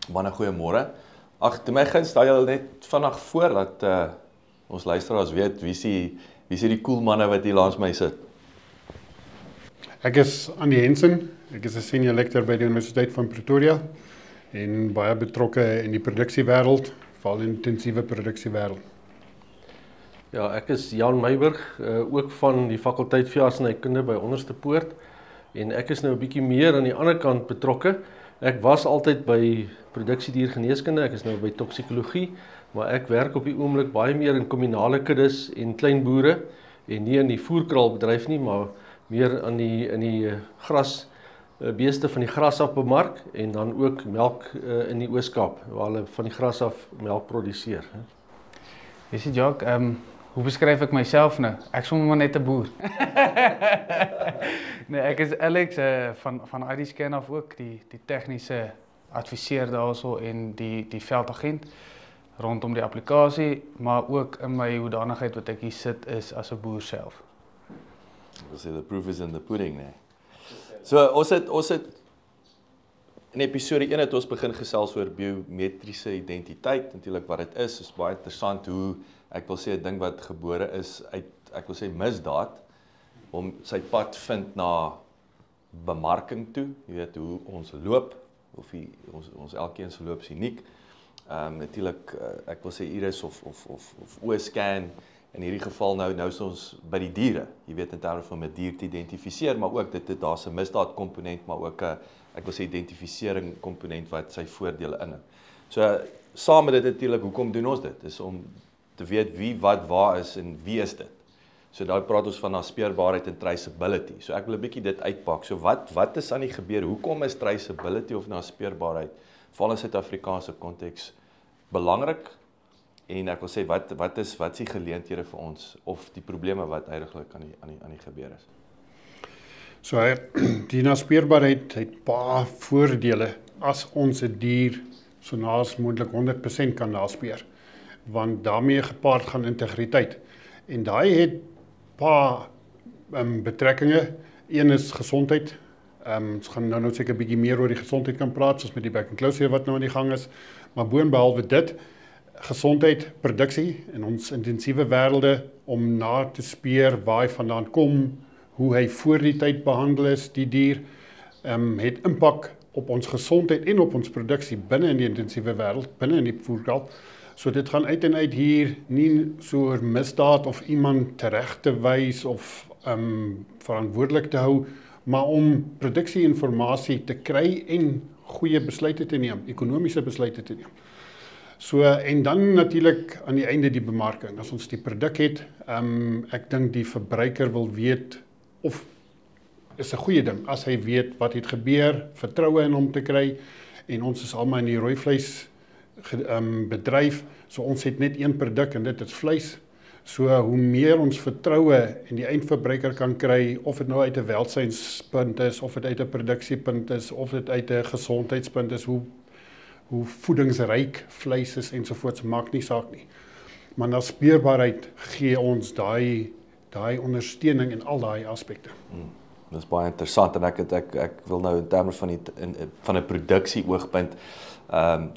Manne, goeiemôre. Ag, toe my guns stel julle net vinnig voor dat ons luisteraars weet wie is die cool manne wat hier langs my sit. Ek is Andy Hensen, ek is 'n senior lecturer by die Universiteit van Pretoria en baie betrokke in die produksiewêreld, veral in intensiewe produksiewêreld. Ja, ek is Jan Meiburg, ook van die fakulteit veeartsenykunde by Onderste Poort en ek is nou 'n bietjie meer aan die ander kant betrokke. Ek was altyd by produksiediergeneeskunde, ek is nou by toksikologie, maar ek werk op die oomblik baie meer in kombinale kuddes en klein boere en nie in die voerkraalbedryf nie, maar meer in die gras beeste van die gras af bemark en dan ook melk in die Oos-Kaap waar hulle van die gras af melk produseer. Jy sê Jacques, hoe beskryf ek myself nou? Ek sommer maar net 'n boer. Nee, ek is Alex van ID-Scan af ook, die tegniese adviseur daarso en die veldagent rondom die applikasie, maar ook in my hoedanigheid wat ek hier sit is as 'n boer self. Ons sê the proof is in the pudding, nee. So ons het in episode 1 het ons begin gesels oor biometriese identiteit, natuurlik wat dit is baie interessant hoe ek wil sê 'n ding wat gebore is uit ek wil sê misdaad om sy pad vind na bemarking toe, jy weet hoe ons loop of ons elkeen se loop is uniek. Natuurlik ek wil sê iris of oë-scan in hierdie geval nou is ons by die diere, jy weet in terme van 'n dier te identifiseer, maar ook daar's 'n misdaad komponent, maar ook 'n ek wil sê identifisering komponent wat sy voordele inhou. So saam met dit natuurlik, hoekom doen ons dit? Is om te weet wie, wat, waar is en wie is dit. So daar praat ons van naspeurbaarheid en traceability. So ek wil 'n bietjie dit uitpak. So wat is aan die gebeur? Hoekom is traceability of naspeurbaarheid veral in Suid-Afrikaanse konteks belangrik? En ek wil sê wat is die geleenthede vir ons of die probleme wat eintlik aan die gebeur is? So die naspeurbaarheid het baie voordele as ons 'n dier so naas moontlik 100% kan naspeur, want daarmee gepaard gaan integriteit. En daai het paar betrekkinge. Een is gesondheid. Ons gaan nou seker 'n bietjie meer oor die gesondheid kan praat, soos met die back and close wat nou aan die gang is. Maar boonbehalwe dit, gesondheid, produksie in ons intensiewe wêrelde om na te speur waar hy vandaan kom, hoe hy voor die tyd behandel is, die dier, het impak op ons gesondheid en op ons produksie binne in die intensiewe wêreld, binne in die voerkraal. So dit gaan uit en uit hier nie so oor misdaad of iemand tereg te wys of verantwoordelik te hou, maar om produksieinformasie te kry en goeie besluite te neem, ekonomiese besluite te neem. So en dan natuurlik aan die einde die bemarking. As ons die produk het, ek dink die verbruiker wil weet of is 'n goeie ding as hy weet wat het gebeur, vertroue in hom te kry en ons is almal in die rooi vleis bedryf, so ons het net een produk en dit is vleis. So hoe meer ons vertroue in die eindverbruiker kan kry, of dit nou uit 'n welsynspunt is, of dit uit 'n produksiepunt is, of dit uit 'n gesondheidspunt is, hoe voedingsryk vleis is ensovoorts, maak nie saak nie. Maar naspeurbaarheid gee ons daai ondersteuning in al daai aspekte. Dit is baie interessant en ek wil nou in terme van 'n produksie oogpunt,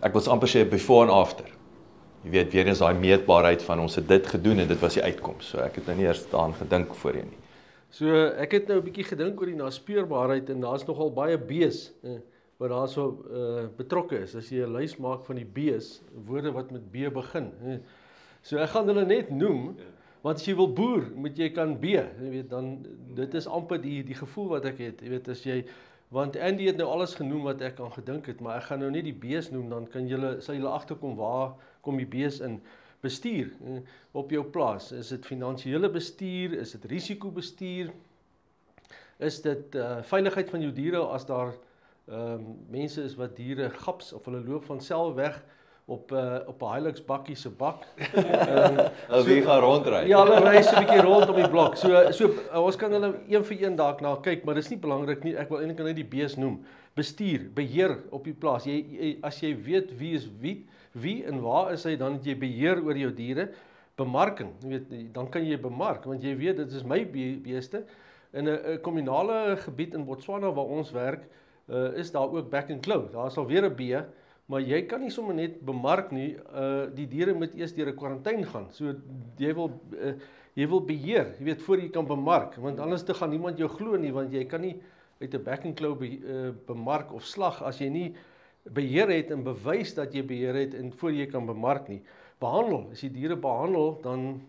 ek wil amper sê before and after. Jy weet, weer eens daai meetbaarheid van ons het dit gedoen en dit was die uitkoms. So ek het nou nie eers daaraan gedink voorheen nie. So ek het nou 'n bietjie gedink oor die naspeurbaarheid en daar's nogal baie B's wat daarso betrokke is. As jy 'n lys maak van die B's, woorde wat met B begin. So ek gaan hulle net noem, want as jy wil boer, moet jy kan B. Jy weet dan dit is amper die gevoel wat ek het. Jy weet as jy want Andy het nou alles genoem wat ek aan gedink het, maar ek gaan nou nie die B's noem, dan sal julle agterkom waar kom die B's in. Bestuur op jou plaas. Is dit finansiële bestuur? Is dit risikobestuur? Is dit veiligheid van jou diere as daar mense is wat diere gaps of hulle loop van self weg op 'n Hilux bakkie se bak. Wie gaan rondry? Ja, hulle ry so 'n bietjie rond op die blok. So ons kan hulle een vir een dalk na kyk, maar dis nie belangrik nie. Ek wil eintlik net die B's noem. Bestuur, beheer op die plaas. As jy weet wie is wie en waar is hy, dan het jy beheer oor jou diere. Bemarking, jy weet, dan kan jy bemark, want jy weet dit is my beeste. In 'n kominale gebied in Botswana waar ons werk, is daar ook back and claw. Daar is alweer 'n B, maar jy kan nie sommer net bemark nie, die diere moet eers deur 'n kwarantyne gaan, so jy wil beheer, jy weet, voor jy kan bemark, want anders te gaan niemand jou glo nie, want jy kan nie uit 'n back and claw bemark of slag, as jy nie beheer het en bewys dat jy beheer het en voor jy kan bemark nie. Behandel, as jy diere behandel, dan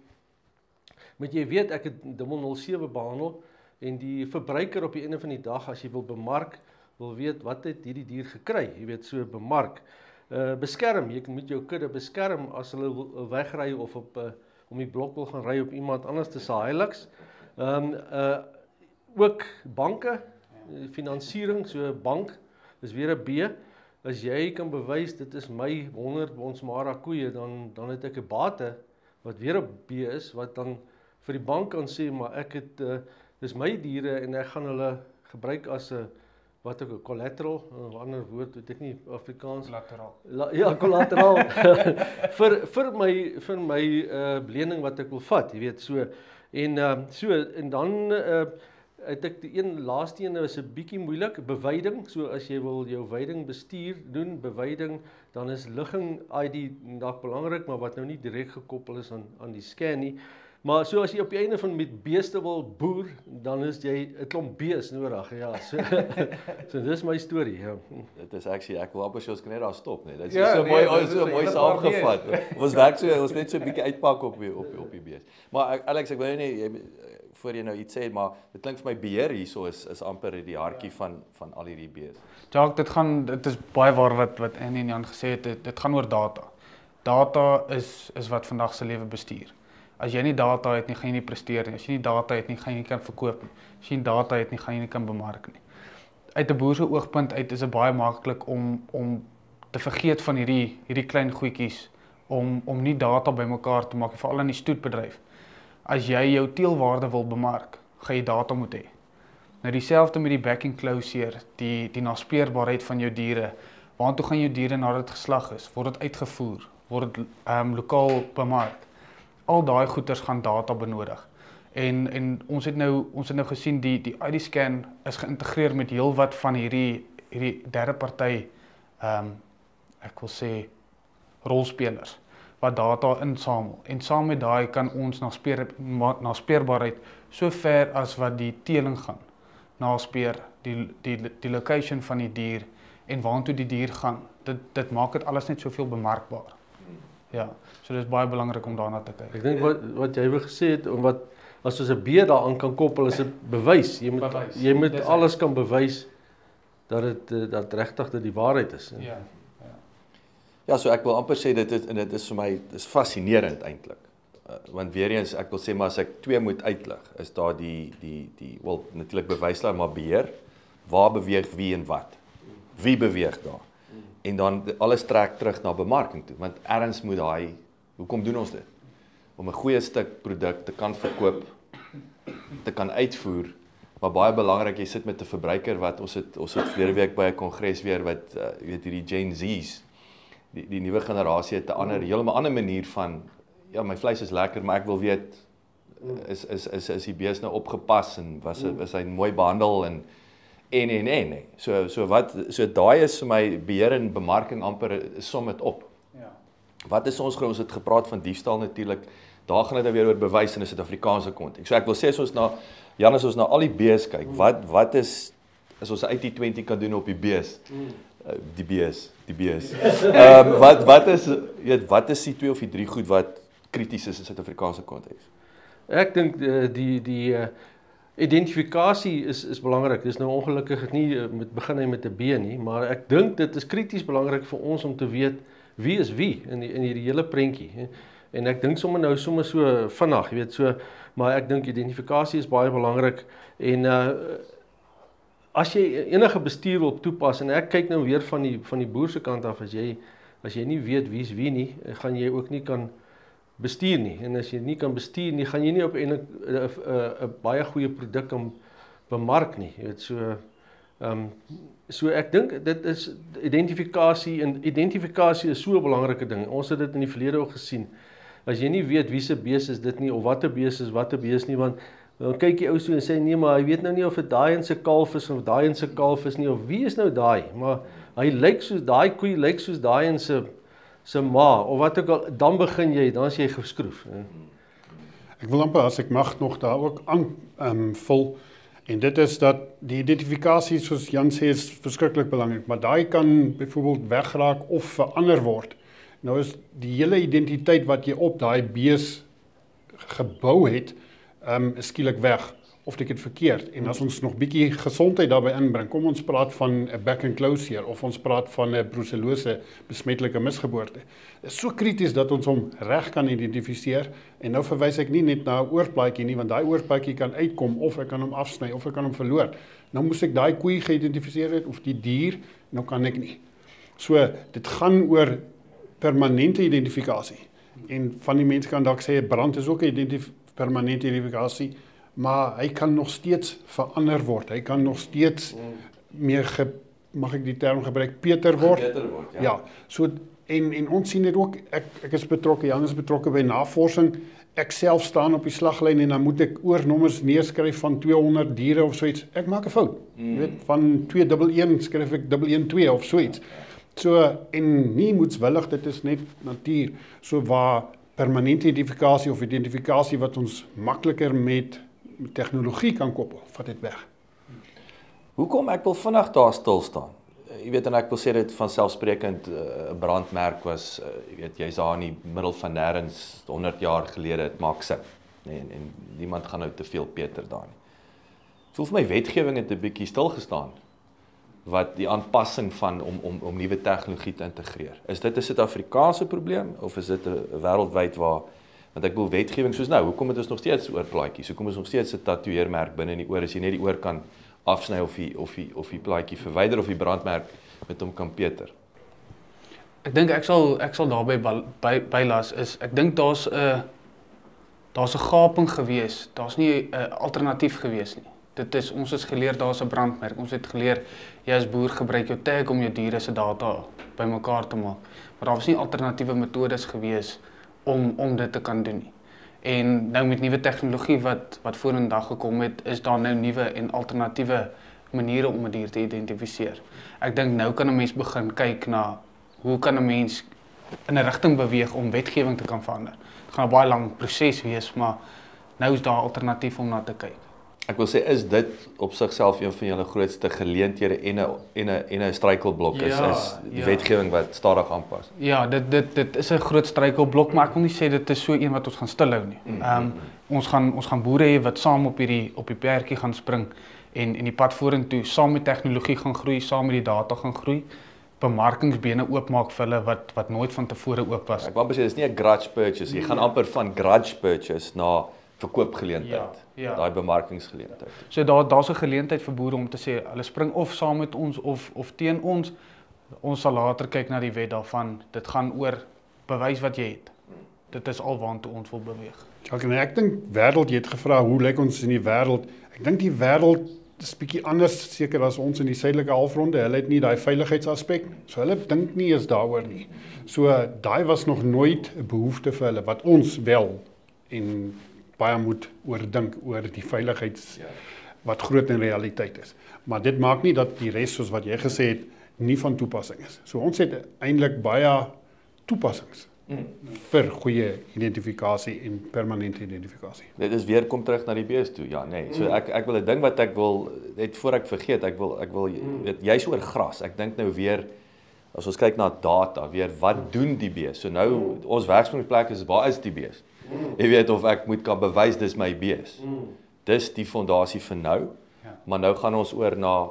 moet jy weet, ek het 007 behandel, en die verbruiker op die einde van die dag, as jy wil bemark, wil weet, wat het hierdie dier gekry, jy weet, so bemark. Beskerm, jy moet jou kudde beskerm, as hulle wil wegry, of om die blok wil gaan ry op iemand anders, te se Hilux. Ook banke, finansiering, so bank, is weer 'n B. As jy kan bewys, dit is my 100 Bonsmara koeie, dan het ek 'n bate, wat weer 'n B is, wat dan vir die bank kan sê, maar ek het, dis my diere, en ek gaan hulle gebruik as 'n, wat ook 'n collateral, 'n ander woord, weet ek nie, Afrikaans. Collateral. Ja, collateral, vir my lening wat ek wil vat, jy weet, so, en dan, het ek die laaste een is 'n bietjie moeilik, beweiding, so as jy wil jou veiding bestuur doen, beweiding, dan is ligging ID dalk belangrik, maar wat nou nie direk gekoppel is aan die scan nie. Maar so as jy op die einde van met beeste wil boer, dan is jy 'n klomp bees nodig, ja. So dis my storie, ja. Dit is actually, ek wil amper sê ons kan net daar stop, nee. Dit is Ja, so nee, mooi, dit is so een mooi hele saamgevat. Ons werk so, ons net so 'n bietjie uitpak op die bees. Maar Alex, ek wil nie voor jy nou iets sê, maar dit klink vir my beheer hierso is amper die hartjie van al hierdie bees. Jacques, dit is baie waar wat Annie en Jan gesê het, dit gaan oor data. Data is wat vandag se lewe bestuur. As jy nie data het nie, gaan jy nie presteer nie. As jy nie data het nie, gaan jy nie kan verkoop nie. As jy nie data het nie, gaan jy nie kan bemark nie. Uit 'n boer se oogpunt uit is dit baie maklik om te vergeet van hierdie klein goedjies, om nie data bymekaar te maak, veral in die stoetbedryf. As jy jou teelwaarde wil bemark, gaan jy data moet hê. Nou dieselfde met die back and claw seer, die naspeurbaarheid van jou diere. Waartoe gaan jou diere nadat dit geslag is? Word dit uitgevoer? Word dit lokaal bemark? Al daai goeders gaan data benodig. En ons het nou gesien die ID scan is geïntegreer met heelwat van hierdie derde party ek wil sê rolspelers wat data insamel. En saam met daai kan ons naspeurbaarheid so ver as wat die teeling gaan naspeur, die location van die dier en waartoe die dier gaan. Dit maak dit alles net soveel bemarkbaar. Ja, so dit is baie belangrik om daarna te kyk. Ek dink wat jy weer gesê het, en wat as ons 'n B daaraan kan koppel, is 'n bewys. Jy moet alles kan bewys dat regtig dit die waarheid is. Ja. Ja, so ek wil amper sê dit is vir my fascinerend eintlik. Want weer eens, ek wil sê maar as ek twee moet uitlig, is daar wel natuurlik bewysbaar, maar beheer. Waar beweeg wie en wat? Wie beweeg daar? En dan alles trek terug na bemarking toe, want ergens moet hoekom doen ons dit? Om 'n goeie stuk produk te kan verkoop, te kan uitvoer, maar baie belangrik, jy sit met 'n verbruiker wat ons het verlede week by 'n kongres weer wat weet hierdie Gen Z's, die nuwe generasie het 'n heeltemal ander manier van ja, my vleis is lekker, maar ek wil weet is die bees nou opgepas en was hy mooi behandel en nee. So daai is vir my beheer en bemarking amper som dit op. Ja. Wat is ons het gepraat van diefstal natuurlik. Daar gaan dit weer oor bewys in 'n Suid-Afrikaanse konteks. So ek wil sê as ons na al die bees kyk, wat is as ons 'n 80-20 kan doen op die bees? Die bees. Wat is die 2 of die 3 goed wat krities is in Suid-Afrikaanse konteks? Ek dink die identifikasie is belangrik. Dis nou ongelukkig nie moet begin met 'n B nie, maar ek dink dit is krities belangrik vir ons om te weet wie is wie in hierdie hele prentjie. En ek dink sommer so vinnig, jy weet, so, maar ek dink identifikasie is baie belangrik en as jy enige bestuur wil toepas en ek kyk nou weer van die boer se kant af, as jy nie weet wie is wie nie, gaan jy ook nie kan bestuur nie. En as jy nie kan bestuur nie, gaan jy nie op 'n baie goeie produk kan bemark nie. Jy weet, so ek dink dit is identifikasie en identifikasie is so 'n belangrike ding. Ons het dit in die verlede ook gesien. As jy nie weet wie se bees is dit nie of watter bees is watter bees nie, want Dan kyk die ou so en sê nee, maar hy weet nou nie of dit daai in se kalf is of daai in se kalf is nie of wie is nou daai, maar hy lyk soos daai koei lyk soos daai in se ma of wat ook al, dan begin jy, dan is jy geskroef. Ek wil amper as ek mag nog daar ook aan vul en dit is dat die identifikasie soos Jan sê is verskriklik belangrik, maar daai kan byvoorbeeld wegraak of verander word. Nou is die hele identiteit wat jy op daai bees gebou het, is skielik weg, of ek het verkeerd. En as ons nog bietjie gesondheid daarbey inbring, kom ons praat van 'n back and close seer, of ons praat van 'n brucellose besmettelike misgeboorte. Dit is so krities dat ons hom reg kan identifiseer, en nou verwys ek nie net na 'n oorplaatjie nie, want daai oorplaatjie kan uitkom, of ek kan hom afsny, of ek kan hom verloor. Nou moes ek daai koei geïdentifiseer het, of die dier, nou kan ek nie. So, dit gaan oor permanente identifikasie. En van die mense kan dalk sê, brand is ook 'n permanente identifikasie, maar hy kan nog steeds verander word. Hy kan nog steeds meer, mag ek die term gebruik, beter word. Ja, so, en ons sien dit ook, ek is betrokke, Jan is betrokke by navorsing, ek self staan op die slaglyn en dan moet ek oornommers neerskryf van 200 diere of soiets. Ek maak 'n fout. Jy weet, van 211 skryf ek 112 of soiets. So, en nie moetswillig, dit is net natuur. So waar permanente identifikasie of identifikasie wat ons makliker met tegnologie kan koppel, vat dit weg. Hoekom ek wil vinnig daar stil staan? Jy weet, en ek wil sê dit vanselfsprekend 'n brandmerk was, jy weet, jy's daar in die middel van nêrens 100 jaar gelede, dit maak sin. Nee, en niemand gaan nou te veel Peter daar nie. Voel vir my wetgewing het 'n bietjie stil gestaan wat die aanpassing van om nuwe tegnologie te integreer. Is dit 'n Suid-Afrikaanse probleem of is dit 'n wêreldwyd waar, want ek bedoel wetgewing soos nou, hoekom het ons nog steeds oorplaatjies? Hoekom is nog steeds 'n tatoeëermerk binne in die oor as jy net die oor kan afsny of die plaatjie verwyder of die brandmerk met hom kan Peter? Ek dink ek sal daarby bylas is ek dink daar's 'n gaping gewees. Daar's nie 'n alternatief gewees nie. Ons is geleer daar's 'n brandmerk. Ons het geleer jy as boer gebruik jou tag om jou diere se data bymekaar te maak. Maar daar was nie alternatiewe metodes gewees om dit te kan doen nie. En nou met nuwe tegnologie wat vorendag gekom het, is daar nou nuwe en alternatiewe maniere om 'n dier te identifiseer. Ek dink nou kan 'n mens begin kyk na hoe kan 'n mens in 'n rigting beweeg om wetgewing te kan verander. Dit gaan 'n baie lang proses wees, maar nou is daar 'n alternatief om na te kyk. Ek wil sê, is dit op sigself een van julle grootste geleenthede en 'n struikelblok is die wetgewing wat stadig aanpas? Ja, dit is 'n groot struikelblok, maar ek wil nie sê dit is so een wat ons gaan stilhou nie. Ons gaan boere hê wat saam op die perdjie gaan spring en die pad vorentoe saam met tegnologie gaan groei, saam met die data gaan groei, bemarkingsbene oopmaak vir hulle wat nooit van tevore oop was. Ek wou sê dis nie 'n grudge purchase, jy gaan amper van grudge purchase na verkoopgeleentheid, daai bemarkingsgeleentheid. So daar's 'n geleentheid vir boere om te sê, hulle spring of saam met ons of teen ons. Ons sal later kyk na die wet daarvan. Dit gaan oor bewys wat jy het. Dit is alwaartoe ons wil beweeg. Jacques, ek dink wêreld, jy het gevra hoe lyk ons in die wêreld? Ek dink die wêreld is bietjie anders seker as ons in die suidelike halfronde. Hulle het nie daai veiligheidsaspek, so hulle dink nie eens daaroor nie. So daai was nog nooit 'n behoefte vir hulle wat ons wel en baie moet oordink oor die veiligheids wat groot in realiteit is. Maar dit maak nie dat die res soos wat jy gesê het nie van toepassing is. So ons het eintlik baie toepassings vir goeie identifikasie en permanente identifikasie. Dit is weer kom terug na die bees toe. Ja, nee. So ek wil 'n ding wat ek wil net voor ek vergeet, ek wil weet jy's oor gras. Ek dink nou weer as ons kyk na data, weer wat doen die bees? So nou ons werksplek is waar is die bees? Jy weet of ek moet kan bewys dis my bees. Dis die fondasie vir nou. Maar nou gaan ons oor na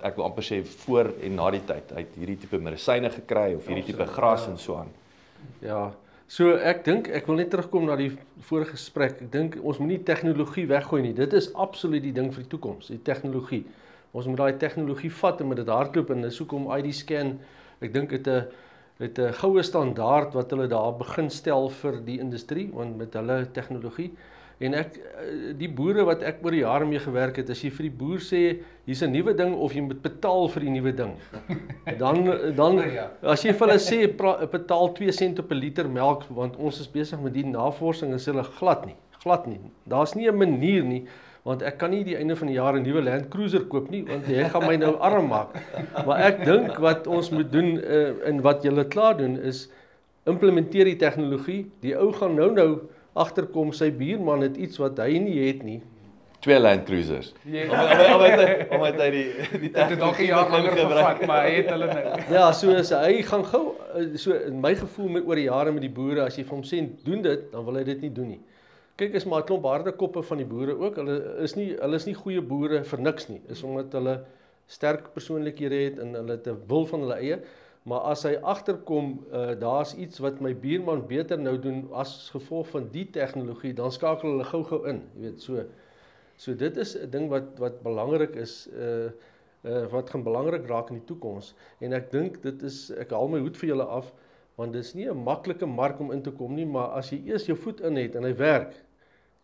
ek wil amper sê voor en na die tyd. Hy het hierdie tipe medisyne gekry of hierdie tipe gras en so aan. Ja, so ek dink, ek wil net terugkom na die vorige gesprek. Ek dink ons moet nie tegnologie weggooi nie. Dit is absoluut die ding vir die toekoms, die tegnologie. Ons moet daai tegnologie vat en met dit hardloop en dis hoekom ID scan, ek dink het 'n goue standaard wat hulle daar begin stel vir die industrie want met hulle tegnologie. En die boere wat ek oor die jare mee gewerk het, as jy vir die boer sê hier's 'n nuwe ding of jy moet betaal vir die nuwe ding. Dan as jy vir hulle sê betaal 2 sent op 'n liter melk want ons is besig met die navorsing, is hulle glad glad nie. Daar's nie 'n manier nie, want ek kan nie die einde van die jaar 'n nuwe Land Cruiser koop nie, want jy gaan my nou arm maak. Maar ek dink wat ons moet doen, en wat julle klaar doen, is implementeer die tegnologie. Die ou gaan nou agterkom, sy buurman het iets wat hy nie het nie. 2 Land Cruisers. Omdat hy die tegnologie langer gevat, maar hy het hulle nou. Ja, so hy gaan gou, so in my gevoel met oor die jare met die boere, as jy vir hom sê, doen dit, dan wil hy dit nie doen nie. Kyk, is maar 'n klomp harde koppe van die boere ook, hulle is nie goeie boere vir niks nie, is omdat hulle sterk persoonlikhede het en hulle het 'n wil van hulle eie, maar as hy agterkom, daar's iets wat my buurman beter nou doen as gevolg van die tegnologie, dan skakel hulle gou in, jy weet, so dit is 'n ding wat belangrik is, wat gaan belangrik raak in die toekoms, en ek dink dit is, ek haal my hoed vir julle af, want dit is nie 'n maklike mark om in te kom nie, maar as jy eers jou voet in het en hy werk,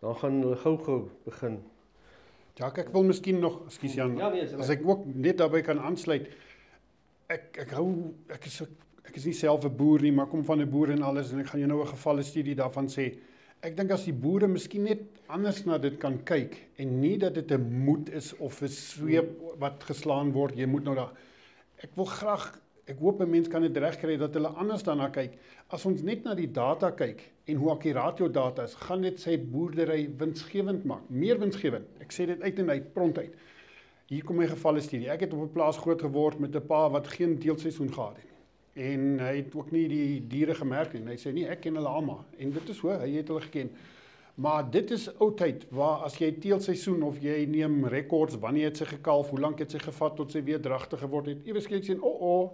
dan gaan hulle gou begin. Ja, ek wil miskien nog, ekskuus Jan, Ja, nee, as ek ook net daarbey kan aansluit, ek is nie self 'n boer nie, maar kom van 'n boer en alles, en ek gaan jou nou 'n gevalle studie daarvan sê. Ek dink as die boere miskien net anders na dit kan kyk, en nie dat dit 'n moed is of 'n sweep wat geslaan word, jy moet nou daar. Ek hoop 'n mens kan dit regkry dat hulle anders daarna kyk. As ons net na die data kyk en hoe akkuraat jou data is, gaan dit sy boerdery winsgewend maak, meer winsgewend. Ek sê dit uit en uit, prontuit. Hier kom my gevalle studie. Ek het op 'n plaas groot geword met 'n pa wat geen teelseisoen gehad het. En hy het ook nie die diere gemerk nie. Hy sê nie, ek ken hulle almal. En dit is hoe, hy het hulle geken. Maar dit is oudheid, waar as jy teelseisoen of jy neem rekords, wanneer het sy gekalf, hoe lank het sy gevat tot sy weer dragtig geword het. Ewe skielik sien,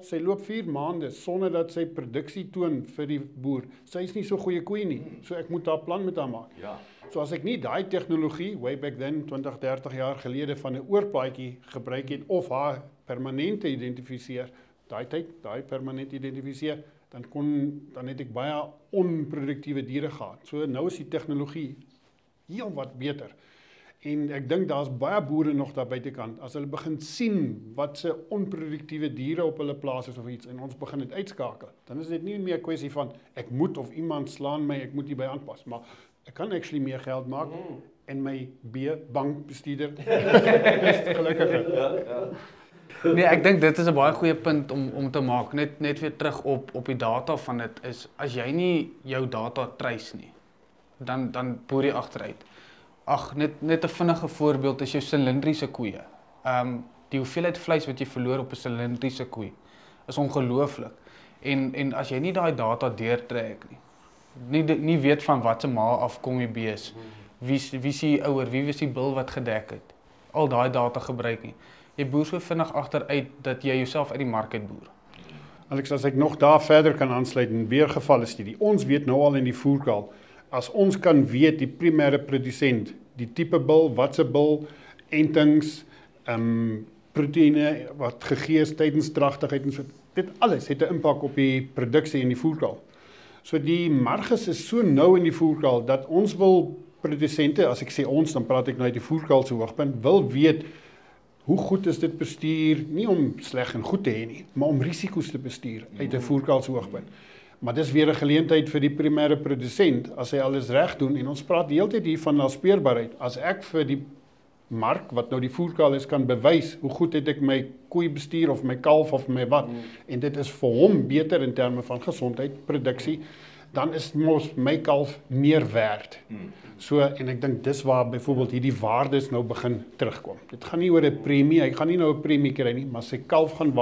sy loop 4 maande sonder dat sy produksie toon vir die boer. Sy is nie so goeie koei nie, so ek moet daar plan met haar maak. Ja. So as ek nie daai tegnologie, way back then, 20, 30 jaar gelede van 'n oorpaadjie gebruik het, of haar permanente identifiseer, daai permanent identifiseer, dan het ek baie onproduktiewe diere gehad. So nou is die tegnologie heel wat beter. En ek dink daar's baie boere nog daar buitekant, as hulle begin sien wat se onproduktiewe diere op hulle plaas is of iets, en ons begin dit uitskakel, dan is dit nie meer 'n kwessie van, ek moet of iemand slaan my, ek moet hierby aanpas, maar ek kan actually meer geld maak, en my bankbestuurder is gelukkiger. Nee, ek dink dit is 'n baie goeie punt om te maak, net weer terug op die data van dit is, as jy nie jou data trace nie, dan boer jy agteruit. Ag, net 'n vinnige voorbeeld is jou silindriese koeie. Die hoeveelheid vleis wat jy verloor op 'n silindriese koei is ongelooflik. En as jy nie daai data deurtrek nie weet van wat se ma afkom die bees, wie is die ouer, wie was die bil wat gedek het, al daai data gebruik nie. Jy boer so vinnig agteruit dat jy jouself uit die mark uit boer. Alex, as ek nog daar verder kan aansluit en weer gevalle studie. Ons weet nou al in die voerkraal, as ons kan weet die primêre produsent, die tipe bil, watse bil, entings, proteïene wat gegee is tydens dragtigheid en so, dit alles het 'n impak op die produksie in die voerkraal. So die marges is so nou in die voerkraal dat ons wil produsente, as ek sê ons, dan praat ek nou uit die voerkraal se hoogpunt, wil weet hoe goed is dit bestuur, nie om sleg en goed te hê nie, maar om risiko's te bestuur uit 'n voerkraal se hoogpunt. Maar dis weer 'n geleentheid vir die primêre produsent, as hy alles reg doen, en ons praat die hele tyd hier van naspeurbaarheid. As ek vir die mark, wat nou die voerkraal is, kan bewys, hoe goed het ek my koei bestuur, of my kalf, of my wat, en dit is vir hom beter in terme van gesondheid, produksie, dan is mos my kalf meer werd. So, en ek dink dis waar byvoorbeeld hierdie waardes nou begin terugkom. Dit gaan nie oor 'n premie, hy gaan nie nou 'n premie kry nie, maar sy kalf gaan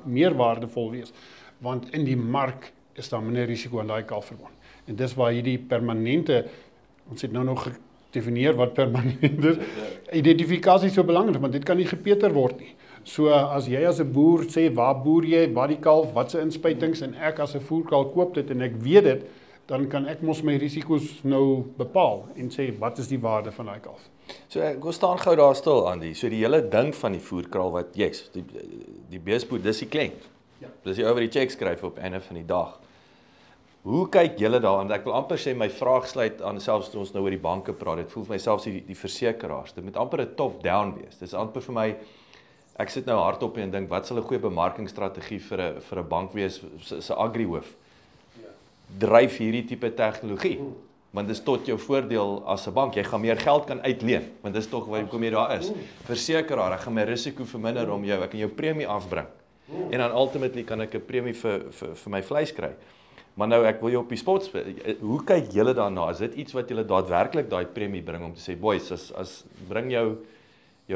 meer waardevol wees, want in die mark is daar minder risiko aan daai kalf verbond. En dis waar hierdie permanente, ons het nou gedefinieer wat permanent is, identifikasie so belangrik, want dit kan nie gepeter word nie. So as jy as 'n boer sê, waar boer jy, waar die kalf, wat se inspuitings, en ek as 'n voerkraal koop dit en ek weet dit, dan kan ek mos my risiko's nou bepaal en sê, wat is die waarde van daai kalf? So ek staan gou daar stil, Andy. So die hele ding van die voerkraal wat, die beespoed, dis die kliënt. Ja. Dis die ou wat die cheque skryf op einde van die dag. Hoe kyk julle daaraan? Ek wil amper sê my vraag sluit aan, selfs toe ons nou oor die banke praat, dit voel vir my selfs die versekeraars, dit moet amper 'n top-down wees. Dit is amper vir my, ek sit nou hardop en dink, wat sal 'n goeie bemarkingsstrategie vir 'n bank wees, se agrihoof? Dryf hierdie tipe tegnologie. want dit is tot jou voordeel as 'n bank. Jy gaan meer geld kan uitleen, want dis tog waarom jy daar is. Versekeraar, ek gaan my risiko verminder om jou, ek kan jou premie afbring. En dan ultimately kan ek 'n premie vir my vleis kry. Maar nou ek wil jou op die spot speel. Hoe kyk julle daarna? Is dit iets wat julle daadwerklik daai premie bring om te sê, boys, as bring jou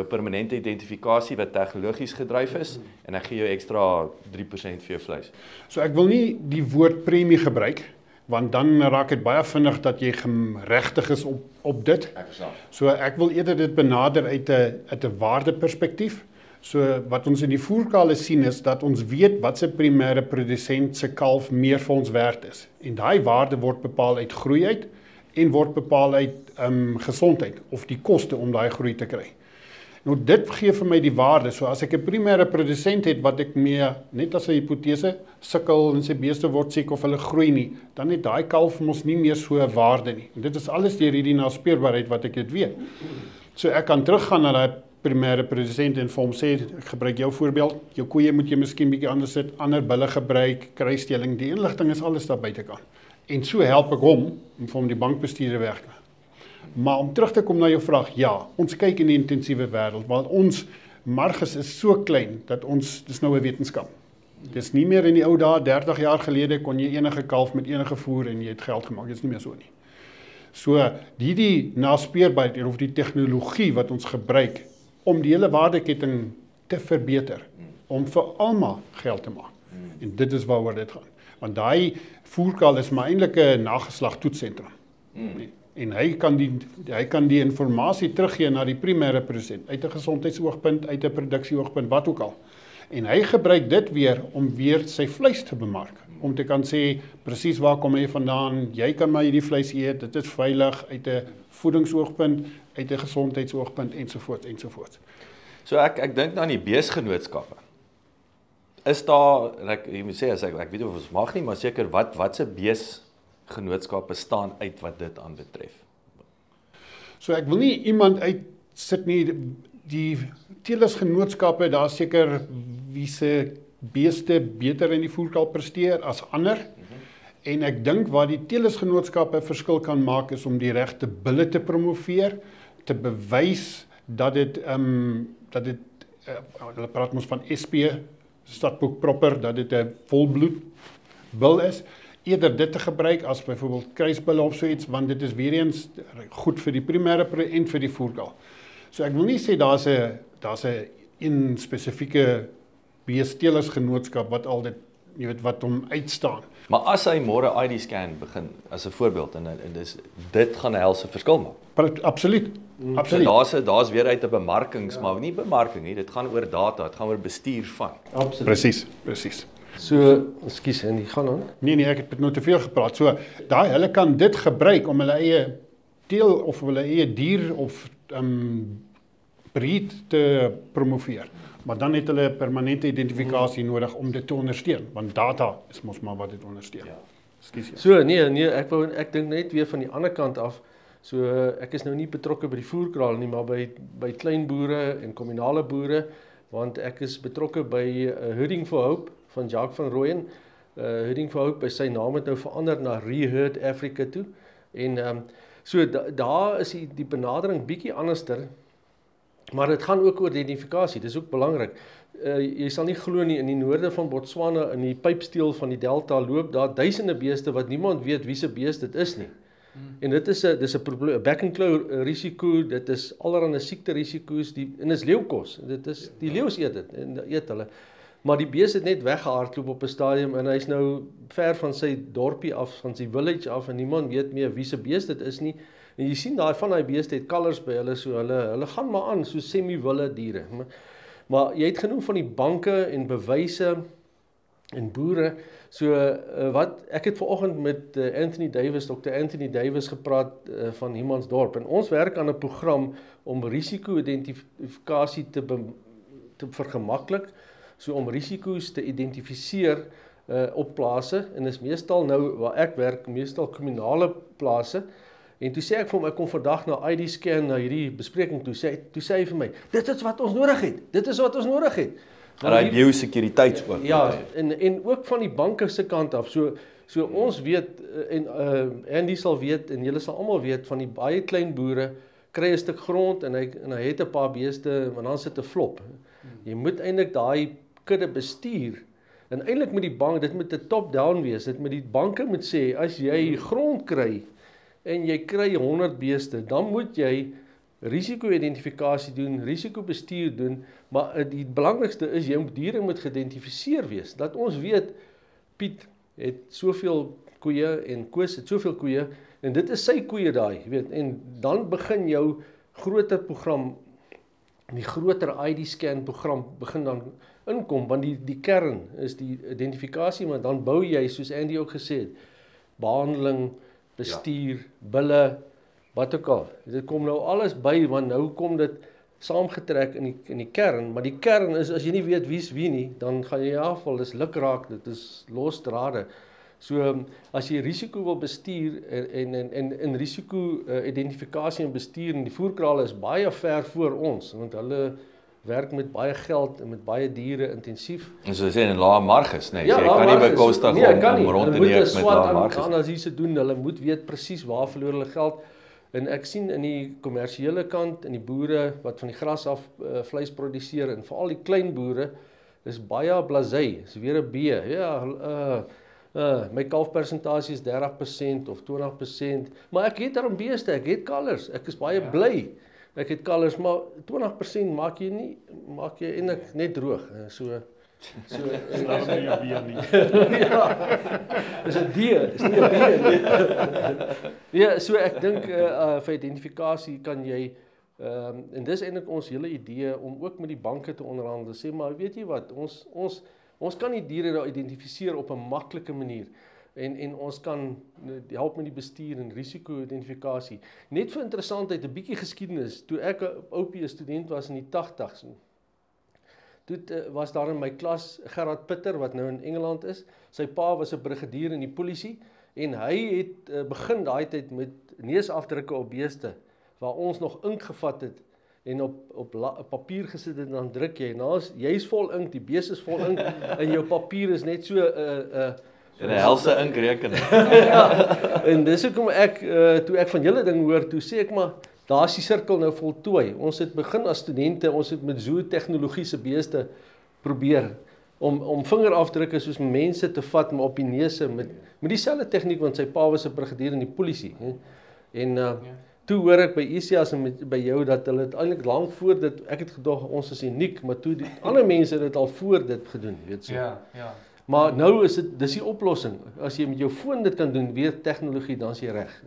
permanente identifikasie wat tegnologies gedryf is en ek gee jou ekstra 3% vir jou vleis. So ek wil nie die woord premie gebruik, want dan raak dit baie vinnig dat jy geregtig is op dit. Ek verstaan. So ek wil eerder dit benader uit 'n waardeperspektief. So wat ons in die voerkale sien is dat ons weet wat se primêre produsent se kalf meer vir ons werd is. En daai waarde word bepaal uit groei uit en word bepaal uit gesondheid of die koste om daai groei te kry. Nou dit gee vir my die waarde. So as ek 'n primêre produsent het wat ek mee, net as 'n hipotese, sukkel en sy beeste word siek of hulle groei nie, dan het daai kalf mos nie meer so 'n waarde nie. En dit is alles deur hierdie naspeurbaarheid wat ek dit weet. So ek kan teruggaan na daai primêre produsent en vir hom sê, ek gebruik jou voorbeeld, jou koeie moet jy miskien bietjie anders sit, ander bulle gebruik, kruisstelling, die inligting is alles daar buitekant. En so help ek hom om vir hom die bankbestuurder werk. Maar om terug te kom na jou vraag, ja, ons kyk in die intensiewe wêreld, want ons marges is so klein dat dis nou 'n wetenskap. Dis nie meer in die ou dae, 30 jaar gelede kon jy enige kalf met enige voer en jy het geld gemaak, dit is nie meer so nie. So die naspeurbaarheid of die tegnologie wat ons gebruik om die hele waardeketting te verbeter, om vir almal geld te maak. En dit is waaroor dit gaan. Want daai voerkal is maar eintlik 'n nageslagtoetsentrum. En hy kan die inligting teruggee na die primêre produsent, uit 'n gesondheidsoogpunt, uit 'n produksieoogpunt, wat ook al. En hy gebruik dit weer om weer sy vleis te bemark, om te kan sê, presies waar kom hy vandaan, jy kan maar hierdie vleis eet, dit is veilig, uit 'n voedingsoogpunt, uit 'n gesondheidsoogpunt, ensovoorts. So ek dink aan die beesgenootskappe. Is daar, en jy moet sê, ek weet of ons mag nie, maar seker, wat se beesgenootskappe staan uit wat dit aanbetref? So ek wil nie iemand uitsit nie, die teelersgenootskappe, daar seker wie se beeste beter in die voerkal presteer as ander. En ek dink waar die teelersgenootskappe verskil kan maak is om die regte bulle te promoveer, te bewys dat dit hulle praat ons van SP, stadboek proper, dat dit 'n volbloed bul is, eerder dit te gebruik as byvoorbeeld kruisbulle of so iets, want dit is weer eens goed vir die primêre en vir die voerkal. So ek wil nie sê daar's 'n spesifieke beesteelersgenootskap wat al dit, jy weet, wat hom uitstaan. Maar as hy môre ID scan begin, as 'n voorbeeld, en dit gaan 'n helse verskil maak. Absoluut. So daar's weer uit 'n bemarkings, maar nie bemarking nie, dit gaan oor data, dit gaan oor bestuur van. Absoluut. Presies. So, ekskuus, en die gaan aan. Nee, ek het nou te veel gepraat. So, hulle kan dit gebruik om hulle eie teel of hulle eie dier of breed te promoveer. Maar dan het hulle permanente identifikasie nodig om dit te ondersteun, want data is mos maar wat dit ondersteun. Ja. Ekskuus. So, nee, ek dink net weer van die ander kant af. So, ek is nou nie betrokke by die voerkraal nie, maar by klein boere en kommunale boere, want ek is betrokke by Herding for Hope van Jacques van Rooyen. Herding for Hope, sy naam het nou verander na Reherd Africa toe. En so daar is die benadering bietjie anderster, maar dit gaan ook oor identifikasie, dis ook belangrik. Jy sal nie glo nie, in die noorde van Botswana, in die pypsteel van die delta, loop daar duisende beeste wat niemand weet wie se beest dit is nie. En dis 'n probleem, back and claw risiko, dit is allerlei siekte risiko's, en dis leeukos. Dit is die leeu's eet dit en eet hulle. Maar die bees het net weggehardloop op 'n stadium en hy's nou ver van sy dorpie af, van sy village af, en niemand weet meer wie se bees dit is nie. En jy sien van daai beeste het kalvers by hulle, so hulle gaan maar aan so semi-wille diere. Maar jy het genoem van die banke en bewyse en boere. So wat ek het vanoggend met Dr. Anthony Davis gepraat van Humansdorp, en ons werk aan 'n program om risiko-identifikasie te vergemaklik, so om risiko's te identifiseer op plase, en is meestal nou waar ek werk, meestal kommunale plase. En toe sê ek vir hom, ek kom vandag na ID scan, na hierdie bespreking toe sê hy vir my, dit is wat ons nodig het. En hy biosekuriteit ook. Ja, en ook van die banke se kant af. So So ons weet en Andy sal weet en julle sal almal weet van die baie klein boere kry 'n stuk grond en hy het 'n paar beeste, maar dan sit 'n flop. Jy moet eintlik daai kudde bestuur. En eintlik moet die bank, dit moet 'n top-down wees. Dit moet die banke moet sê as jy grond kry en jy kry 100 beeste, dan moet jy risiko-identifikasie doen, risikobestuur doen, maar die belangrikste is jy diere moet geïdentifiseer wees. Dat ons weet Piet het soveel koeie en Koos het soveel koeie en dit is sy koeie daai, weet, en dan begin jou groter program, die groter ID-scan program begin dan inkom, want die kern is die identifikasie, maar dan bou jy, soos Andy ook gesê het, behandeling, bestuur, bulle, wat ook al. Dit kom nou alles by, want nou kom dit saamgetrek in die kern, maar die kern is, as jy nie weet wie is wie nie, dan gaan jy afval, dis lukraak, dit is los drade. So, as jy risiko wil bestuur en risiko identifikasie en bestuur, en die voerkrale is baie ver voor ons, want hulle werk met baie geld en met baie diere intensief. En so sê in lae marges, nee, jy kan nie bekostig om rond te neem met lae marges. Hulle moet 'n SWOT doen, hulle moet weet presies waar verloor hulle geld. En ek sien in die kommersiële kant, in die boere wat van die gras af vleis produseer, en veral die klein boere, is baie blasé, is weer 'n B. Ja, my kalfpersentasie is 30% of 20%, maar ek het daarom beeste, ek het kalvers, ek is baie bly. Ek het kalvers, maar 20% maak jy eintlik net droog. So Slaap nie jou been nie. ja, is 'n D, is nie 'n B nie. Ja, so ek dink vir identifikasie kan jy, en dis eintlik ons hele idee om ook met die banke te onderhandel, sê maar weet jy wat, ons kan die diere daar identifiseer op 'n maklike manier. En ons kan help met die bestuur en risiko-identifikasie. Net vir interessantheid, 'n bietjie geskiedenis. Toe ek 'n OP student was in die 80s, toe was daar in my klas Gerard Pitter, wat nou in Engeland is. Sy pa was 'n brigadier in die polisie, en hy het begin daai tyd met neusafdrukke op beeste, waar ons nog ink gevat het, en op papier gesit het, en dan druk jy, en jy's vol ink, die beeste is vol ink, en jou papier is net so en 'n helse inkrekening. ja, en dis hoekom ek, toe ek van julle ding hoor, toe sê ek maar, daar is die sirkel nou voltooi. Ons het begin as studente, ons het met zootechnologiese beeste probeer, om vingerafdrukke soos mense te vat, maar op die neuse, met dieselfde tegniek, want sy pa was 'n brigadier in die polisie. En toe hoor ek by ICAS en by jou, dat hulle het eintlik lank voor dit, ek het gedog, ons is uniek, maar toe die ander mense dit al voor dit gedoen, weet so. Ja. Maar nou is dis die oplossing. As jy met jou foon dit kan doen, weer tegnologie, dan is jy reg.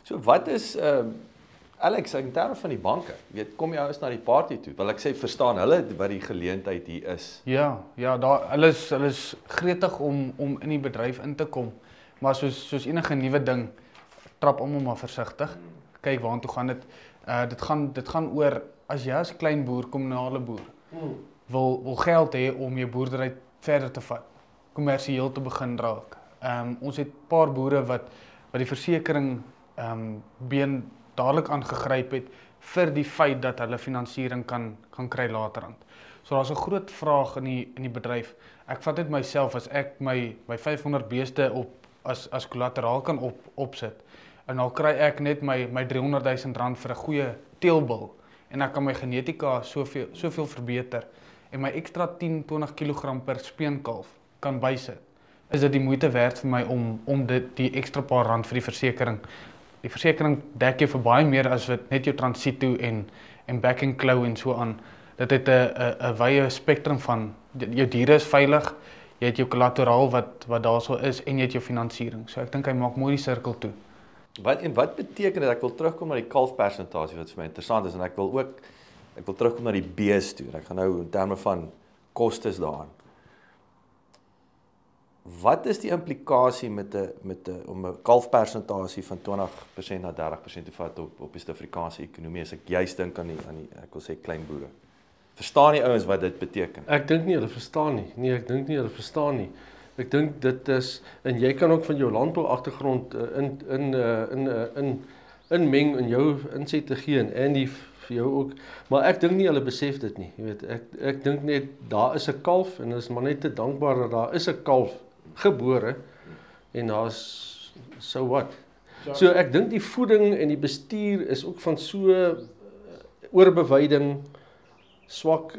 So wat is, Alex, in terme van die banke, weet, kom jy ouens na die party toe, wil ek sê, verstaan hulle wat die geleentheid hier is? Ja, hulle is gretig om in die bedryf in te kom, maar soos enige nuwe ding, trap almal maar versigtig, kyk waartoe gaan dit, dit gaan oor, as jy as klein boer, kommunale boer, wil geld hê om jou boerdery verder te vat, kommersieel te begin raak. Ons het paar boere wat die versekering been dadelik aangegryp het vir die feit dat hulle finansiering kan kry laterand. So daar's 'n groot vraag in die bedryf. Ek vat dit myself, as ek my 500 beeste as kollateraal kan opsit, en dan kry ek net my 300 000 rand vir 'n goeie teelbul, en ek kan my genetika soveel verbeter, en my ekstra 10-20 kg per speenkalf kan bysit, is dit die moeite werd vir my om die ekstra paar rand vir die versekering. Die versekering dek jou vir baie meer as wat net jou transito en back and claw en so aan. Dit het 'n wye spektrum van, jou diere is veilig, jy het jou kollateraal wat daarso is, en jy het jou finansiering. So ek dink hy maak mooi die sirkel toe. Wat beteken dit? Ek wil terugkom na die kalfpersentasie, wat vir my interessant is, en ek wil terugkom na die bees toe. Ek gaan nou in terme van kostes daaraan. Wat is die implikasie om 'n kalfpersentasie van 20% na 30% te vat op die Suid-Afrikaanse ekonomie, as ek juist dink aan die ek wil sê klein boere? Verstaan die ouens wat dit beteken? Ek dink nie hulle verstaan nie. Nee, ek dink nie hulle verstaan nie. Ek dink dit is, en jy kan ook van jou landbou agtergrond inmeng en jou inset te gee, en die vir jou ook, maar ek dink nie hulle besef dit nie. Jy weet, ek dink net daar is 'n kalf, en is maar net te dankbaar dat daar is 'n kalf gebore, en daar's so wat. So ek dink die voeding en die bestuur is ook van so oorbewyding, swak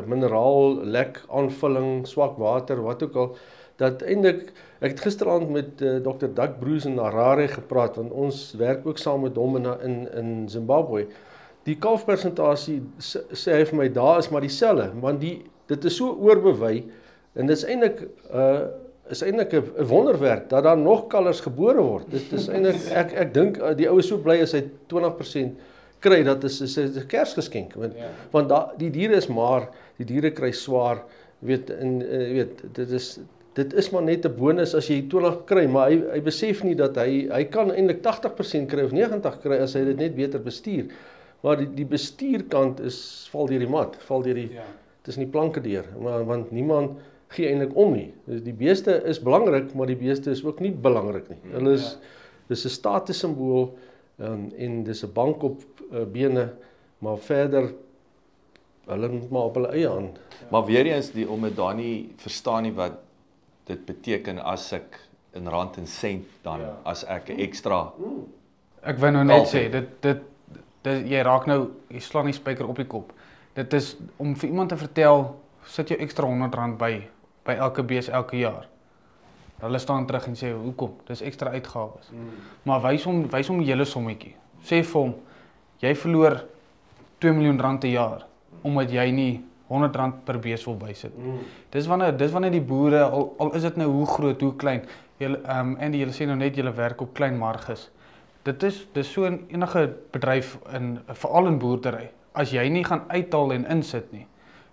mineraal lek aanvulling, swak water, wat ook al, dat eintlik ek het gisteraand met Dr. Doug Bruce in Harare gepraat, want ons werk ook saam met hom in Zimbabwe. Die kalfpersentasie sê hy vir my, daar is maar dieselfde, want dit is so oorbewei en dit is eintlik 'n wonderwerk dat daar nog kalvers gebore word. Dit is eintlik ek dink die ou is so bly as hy 20% kry, dat is 'n Kersgeskenk, want die diere is maar, die diere kry swaar, weet dit is maar net 'n bonus as jy 20 kry, maar hy besef nie dat hy kan eintlik 80% kry of 90 kry as hy dit net beter bestuur. Maar die bestuurkant val deur die mat, tussen die planke deur, want niemand gee eintlik om nie. Dus die beeste is belangrik, maar die beeste is ook nie belangrik nie. Hulle dis 'n statussimbool en dis 'n bank op bene, maar verder hulle moet maar op hulle eie aan. Maar weer eens om dit daar nie verstaan nie wat dit beteken as ek in rand en sent dan as ek 'n ekstra. Ek wou nou net sê dit jy raak nou, jy slaan die spyker op die kop. Dit is om vir iemand te vertel, sit jou ekstra R100 by elke bees elke jaar. Hulle staan terug en sê, hoekom? Dis ekstra uitgawes. Maar wys hom die hele sommetjie. Sê vir hom, jy verloor R2 miljoen 'n jaar, omdat jy nie R100 per bees wil bysit. Dis wanneer die boere, al is dit nou hoe groot, hoe klein, en julle sê nou net julle werk op klein marges. Dis so in enige bedryf, veral in boerdery. As jy nie gaan uithaal en insit nie,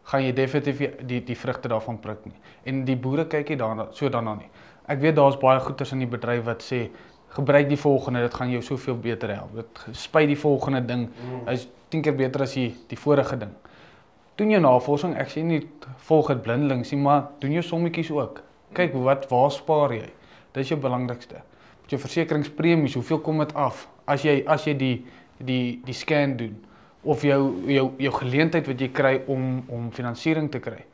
gaan jy definitief die vrugte daarvan pluk nie. En die boere kyk nie daarna nie. Ek weet daar's baie goeders in die bedryf wat sê, gebruik die volgende, dit gaan jou soveel beter help. Spuit die volgende ding, is 10 keer beter as die vorige ding. Doen jou navorsing, ek sê nie volg dit blindelings nie, maar doen jou sommetjies ook. Kyk waar spaar jy? Dis jou belangrikste. Met jou versekeringspremies, hoeveel kom dit af? As jy die scan doen, of jou geleentheid wat jy kry om finansiering te kry.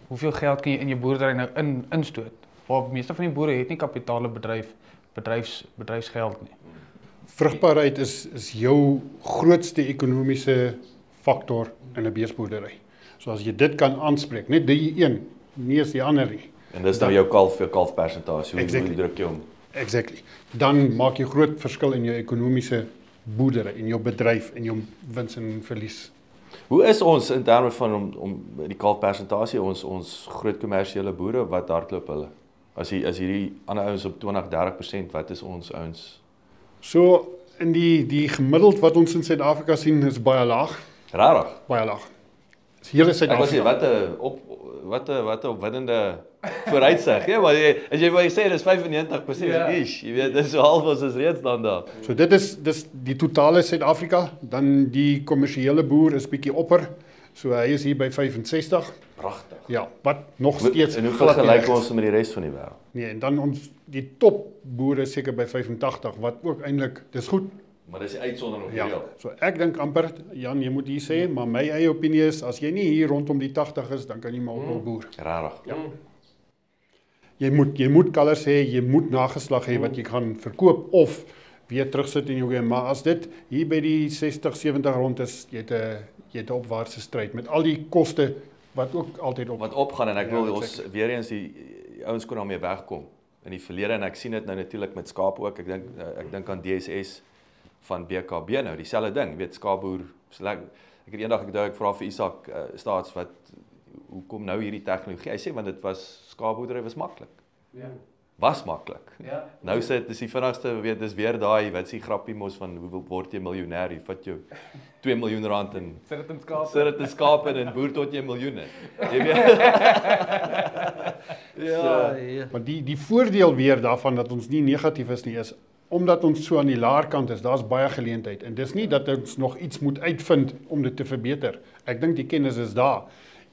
Hoeveel geld kan jy in jou boerdery nou instoot? Waar meeste van die boere het nie kapitale bedryfsgeld nie. Vrugbaarheid is jou grootste ekonomiese faktor in 'n beesboerdery. So as jy dit kan aanspreek, net die een, nie as die ander nie. En dis nou jou kalfpersentasie, hoe druk jy hom? Exactly. Dan maak jy groot verskil in jou ekonomiese boerdery, in jou bedryf, in jou wins en verlies. Hoe is ons in terme van om die kalfpersentasie, ons groot kommersiële boere, wat hardloop hulle? As hierdie ander ouens op 20-30%, wat is ons ouens? So in die gemiddeld wat ons in Suid-Afrika sien is baie laag. Rarig. Baie laag. Hier is Suid-Afrika. Wat 'n opwindende vooruitsig. Ja, maar as jy sê dis 95%, jy weet, dis so half ons is reeds dan daar. So dit is die totale Suid-Afrika, dan die kommersiële boer is bietjie opper. So hy is hier by 65. Pragtig. Ja, wat nog steeds en hoe vergelyk ons met die res van die wêreld? Nee, en dan die topboere is seker by 85, wat ook eintlik, dis goed. Maar dis die uitsondering op die reël. So ek dink amper, Jan, jy moet hier sê, maar my eie opinie is, as jy nie hier rondom die 80 is, dan kan jy maar ook wel boer. Rarig. Ja. Jy moet kalvers hê, jy moet nageslag hê wat jy gaan verkoop of weer terugsit in jou game. Maar as dit hier by die 60-70 rond is, jy het 'n opwaartse stryd met al die koste wat ook altyd wat opgaan, en ek wil ons weer eens die ouens kon daarmee wegkom in die verlede, en ek sien dit nou natuurlik met skaap ook. Ek dink aan DSS van BKB nou, dieselfde ding, weet skaapboer, ek het eendag ek vra vir Isak Staats wat hoekom nou hierdie tegnologie? Hy sê want dit was skaapboerdery was maklik. Ja. Was maklik. Ja. Nou sê dit is die vinnigste, weet, dis weer daai wat is die grappie mos van hoe word jy miljonair? Jy vat jou R2 miljoen en sit dit in skaap. Sit dit in skaap en boer tot jy miljoene. Jy weet. Ja. Maar die voordeel weer daarvan dat ons nie negatief is nie is omdat ons so aan die laer kant is, daar's baie geleentheid en dis nie dat ons nog iets moet uitvind om dit te verbeter. Ek dink die kennis is daar.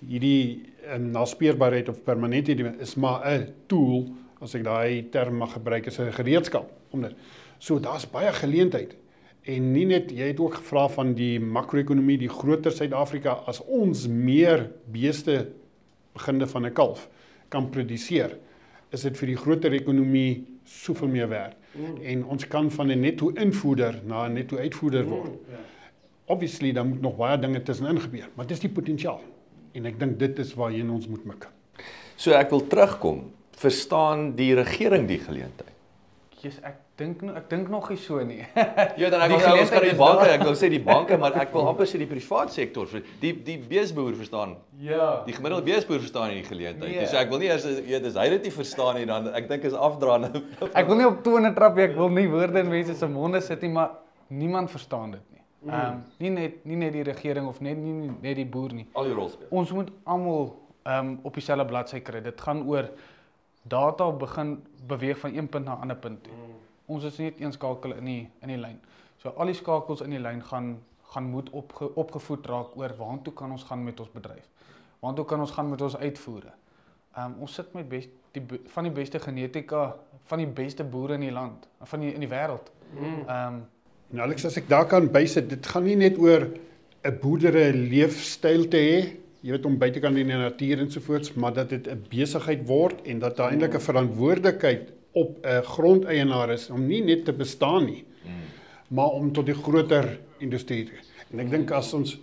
Hierdie naspeurbaarheid of permanente is maar 'n tool, as ek daai term mag gebruik, is 'n gereedskap om dit. So daar's baie geleentheid. En nie net, jy het ook gevra van die makro-ekonomie, die groter Suid-Afrika, as ons meer beeste beginde van 'n kalf kan produseer, is dit vir die groter ekonomie soveel meer werd. En ons kan van 'n netto invoerder na 'n netto uitvoerder word. Obviously, dan moet nog baie dinge tussenin gebeur, maar dis die potensiaal. En ek dink dit is waarheen ons moet mik. So ek wil terugkom. Verstaan die regering die geleentheid? Jesus, ek dink nog nie so nie. Ja, dan ek Die wil ons kan die geleentheid is banke, daar. ek wil sê die banke, maar ek wil amper sê die privaat sektor, die beesboer verstaan. Ja. Die gemiddelde beesboer verstaan nie die geleentheid. Nee. Nee. So ek wil nie as hy dit nie verstaan nie, dan ek dink is afdraande. Ek wil nie op tone trap nie, ek wil nie woorde in mense se monde sit nie, maar niemand verstaan dit nie. Nie net die regering of net die boer nie. Al die rol speel. Ons moet almal op dieselfde bladsy kry. Dit gaan oor data begin beweeg van een punt na 'n ander punt toe. Ons is net een skakel in die lyn. So al die skakels in die lyn gaan moet opgevoed raak oor waartoe kan ons gaan met ons bedryf. Waartoe kan ons gaan met ons uitvoere. Ons sit met van die beste genetika, van die beste boere in die land, in die wêreld. En Alex, as ek daar kan bysit, dit gaan nie net oor 'n boerdery leefstyl te hê, jy weet om buitekant in die natuur ensovoorts, maar dat dit 'n besigheid word en dat daar eintlik 'n verantwoordelikheid op 'n grondeienaar is om nie net te bestaan nie, maar om tot die groter industrie te. En ek dink as ons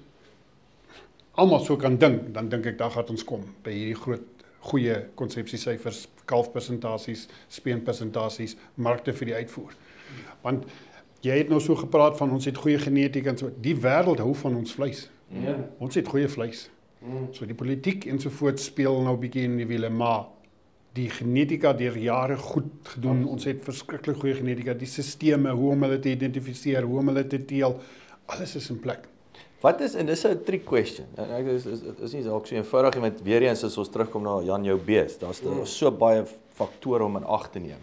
almal so kan dink, dan dink ek daar gaan ons kom by hierdie goeie konsepsiesyfers, kalfpersentasies, speenpersentasies, markte vir die uitvoer. Want jy het nou so gepraat van ons het goeie genetika en so. Die wêreld hou van ons vleis. Ja. Ons het goeie vleis. So die politiek ensovoorts speel nou bietjie in die wiele, maar die genetika deur jare goed gedoen. Ons het verskriklik goeie genetika, die sisteme, hoe om hulle te identifiseer, hoe om hulle te teel, alles is in plek. Wat is, en dis 'n trick question, en ek is nie dalk so eenvoudig nie, want weer eens as ons terugkom na Jan jou bees, daar's so baie faktore om in ag te neem.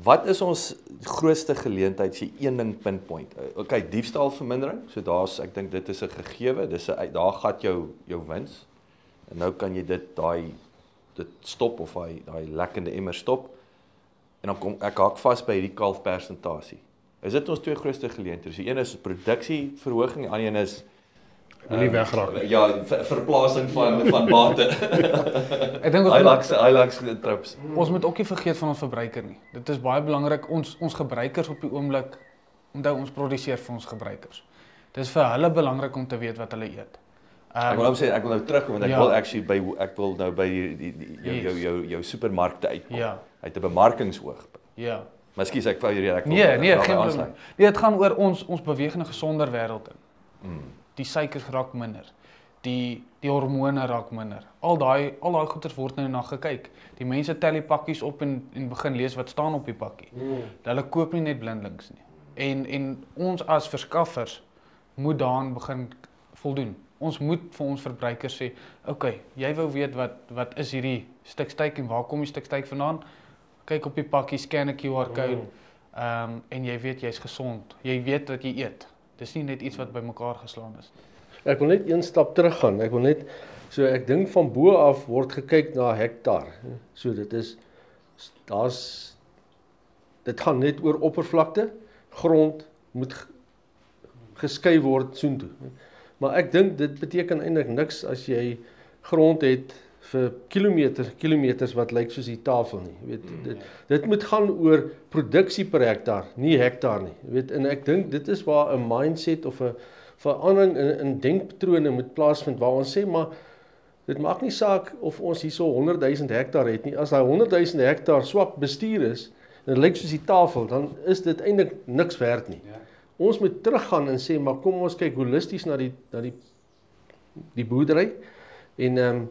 Wat is ons grootste geleentheid as jy een ding pinpoint? Okay, diefstalvermindering, so ek dink dit is 'n gegewe, daar gat jou wins. En nou kan jy dit stop of daai lekkende emmer stop. En dan kom ek haak vas by hierdie kalfpersentasie. Is dit ons twee grootste geleenthede? Die een is produksieverhoging, die ander een is Wil nie wegraak nie. ja, verplasing van bate. Ek dink Hylax trips. ons moet ook nie vergeet van ons verbruiker nie. Dit is baie belangrik, ons gebruikers op die oomblik, onthou ons produseer vir ons gebruikers. Dit is vir hulle belangrik om te weet wat hulle eet. Ek wil nou sê, ek wil nou terugkom, want ek Ja. wil nou by jou supermarkte uitkom. Ja. Uit 'n bemarkingsoog. Ja. Miskien ek wou hierdie Nee, geen probleem. Nee, dit gaan oor ons beweeg in 'n gesonder wêreld in. Die suikers raak minder. Die hormone raak minder. Al daai goeders word nou na gekyk. Die mense tel die pakkies op en begin lees wat staan op die pakkie. Hulle koop nie net blindelings nie. En ons as verskaffers moet daaraan begin voldoen. Ons moet vir ons verbruikers sê, okay, jy wou weet wat is hierdie stuk steak en waar kom die stuk steak vandaan? Kyk op die pakkie, scan 'n QR-code, en jy weet jy's gesond. Jy weet wat jy eet. Dis nie net iets wat bymekaar geslaan is. Ek wil net een stap terug gaan. Ek dink van bo af word gekyk na hektaar. So dit gaan net oor oppervlakte, grond moet geskei word soontoe. Maar ek dink dit beteken eintlik niks as jy grond het vir kilometers wat lyk soos die tafel nie. Jy weet, dit moet gaan oor produksie per hektaar, nie hektaar nie. Jy weet, en ek dink dit is waar 'n mindset of 'n verandering in denkpatrone moet plaasvind waar ons sê maar dit maak nie saak of ons hierso 100,000 hektaar het nie. As daai 100,000 hektaar swak bestuur is en dit lyk soos die tafel, dan is dit eintlik niks werd nie. Ja. Ons moet teruggaan en sê maar kom ons kyk holisties na die boerdery en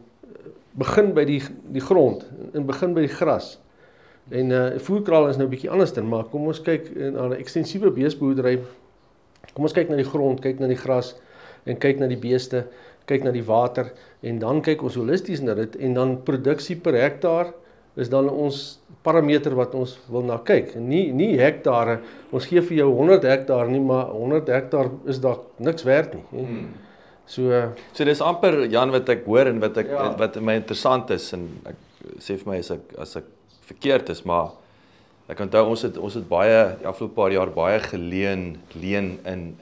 begin by die grond en begin by die gras. En voerkraal is nou 'n bietjie anderster, maar kom ons kyk na 'n ekstensiewe beesboerdery. Kom ons kyk na die grond, kyk na die gras en kyk na die beeste, kyk na die water en dan kyk ons holisties na dit en dan produksie per hektaar is dan ons parameter wat ons wil na kyk. En nie hektare. Ons gee vir jou 100 hektaar nie, maar 100 hektaar is dalk niks werd nie. So dis amper Jan wat ek hoor en wat my interessant is en ek sê vir my as ek verkeerd is, maar ek onthou ons het baie die afgelope paar jaar baie leen in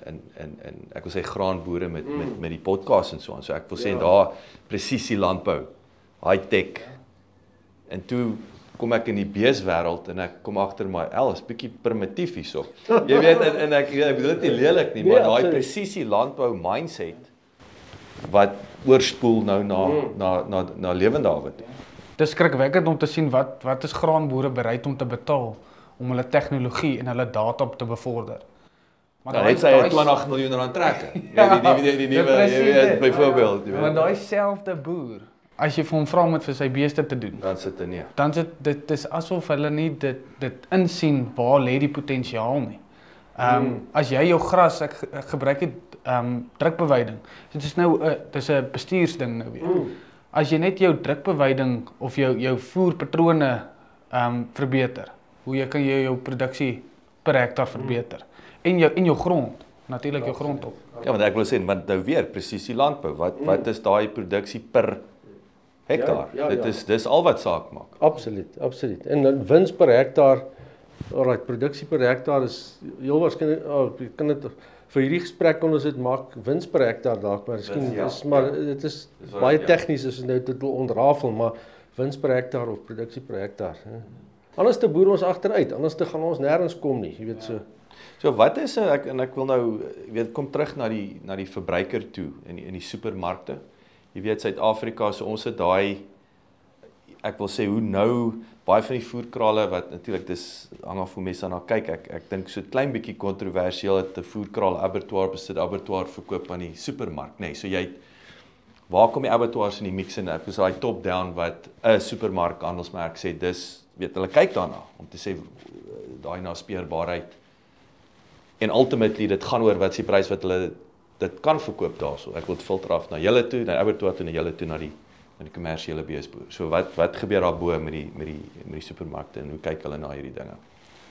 ek wil sê graanboere met die podcast en so aan. So ek wil sê daar presisie landbou, high tech En toe kom ek in die beeswêreld en ek kom agter maar is bietjie primitief hierso. Jy weet en ek bedoel dit nie lelik nie, maar daai presisie landbou mindset wat oorspoel nou na lewendawe toe. Dis skrikwekkend om te sien wat is graanboere bereid om te betaal om hulle tegnologie en hulle data te bevorder. Maar net sy 20 miljoen rand trekke. Die nuwe, jy weet, byvoorbeeld, jy weet. Maar daai selfde boer, as jy vir hom vra om dit vir sy beeste te doen, dan sit dit nie. Dan dit is asof hulle nie dit insien waar lê die potensiaal nie. As jy jou gras, ek gebruik dit drukbeweiding. Dit is nou dis 'n bestuursding nou weer. As jy net jou drukbeweiding of jou voerpatrone verbeter, hoe jy kan jou produksie per hektaar verbeter en jou grond, natuurlik jou grond op. Ja, want ek wil sê, want nou weer presisie landbou. Wat is daai produksie per hektaar? Dis al wat saak maak. Absoluut. En dan wins per hektaar, alright, produksie per hektaar is heel waarskynlik, kan dit vir hierdie gesprek kon ons dit maak wins per hektaar dalk, maar miskien dit is baie tegnies as ons nou dit wil ontrafel, maar wins per hektaar of produksie per hektaar. Anders te boer ons agteruit, anders te gaan ons nêrens kom nie, jy weet so. So wat is ek wil nou weet kom terug na die verbruiker toe in die supermarkte. Jy weet Suid-Afrika, so ons het daai ek wil sê hoe nou baie van die voerkrale wat natuurlik dis hang af hoe mense daarna kyk. Ek dink so 'n klein bietjie kontroversieel dat 'n voerkraal abattoir besit abattoir verkoop aan die supermark, nê. So waar kom die abattoirs in die mix in? Ek is daai top down wat 'n supermark handelsmerk sê dis weet hulle kyk daarna om te sê daai naspeurbaarheid. En ultimately dit gaan oor wat is die prys wat hulle dit kan verkoop daarso. Ek wil dit filter af na julle toe, na abattoir toe, na julle toe na die kommersiële beesboer. So wat gebeur daar bo met die supermarkte en hoe kyk hulle na hierdie dinge?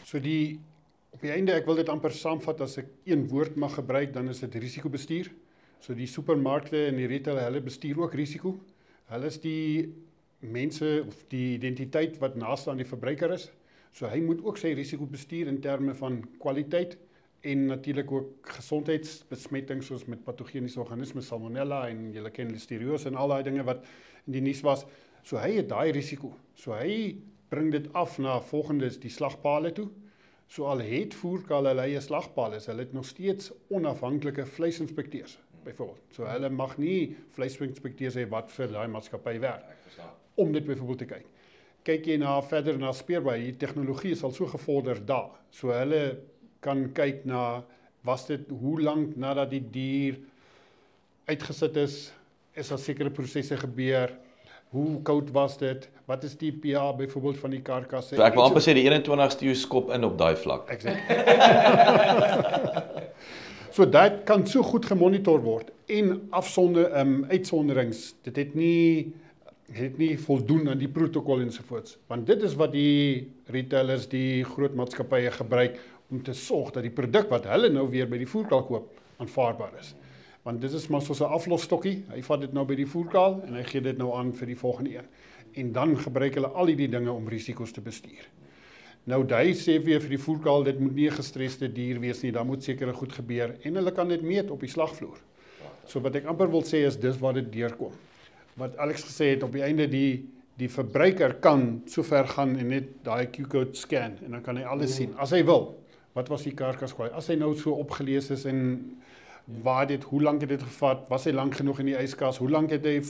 So op die einde ek wil dit amper saamvat as ek een woord mag gebruik, dan is dit risikobestuur. So die supermarkte en die retail, hulle bestuur ook risiko. Hulle is die mense of die identiteit wat naaste aan die verbruiker is. So hy moet ook sy risiko bestuur in terme van kwaliteit en natuurlik ook gesondheidsbesmetting soos met patogeniese organismes, salmonella en julle ken listeriose en al daai dinge wat in die nuus was. So hy het daai risiko. So hy bring dit af na volgende is die slagpale toe. So al het voerkrale hulle eie slagpale, hulle het nog steeds onafhanklike vleisinspekteurs byvoorbeeld. So hulle mag nie vleisinspekteurs hê wat vir daai maatskappy werk om dit byvoorbeeld te kyk. Kyk jy verder na speurbaar, die tegnologie is al so gevorder daar. So hulle kan kyk na hoe lank nadat die dier uitgesit is daar sekere prosesse gebeur, hoe koud was dit, wat is die pH byvoorbeeld van die karkasse. So ek wil amper sê die 21ste eeu skop in op daai vlak. So dit kan so goed gemonitor word en uitsonderings, dit het nie voldoen aan die protokol ensovoorts, want dit is wat die retailers, die groot maatskappye gebruik om te sorg dat die produk wat hulle nou weer by die voerkraal koop, aanvaarbaar is. Want dit is maar soos 'n aflosstokkie, hy vat dit nou by die voerkraal en hy gee dit nou aan vir die volgende een. En dan gebruik hulle al die dinge om risiko's te bestuur. Nou hy sê weer vir die voerkraal, dit moet nie 'n gestreste dier wees nie, daar moet sekere goed gebeur en hulle kan dit meet op die slagvloer. So wat ek amper wil sê is dis waar dit deurkom. Wat Alex gesê het, op die einde die verbruiker kan so ver gaan en net daai Q-code scan en dan kan hy alles sien, as hy wil. Wat was die karkaskwaliteit? As hy nou so opgelees is en hoe lank het dit gevat? Was hy lank genoeg in die yskas? Hoe lank het hy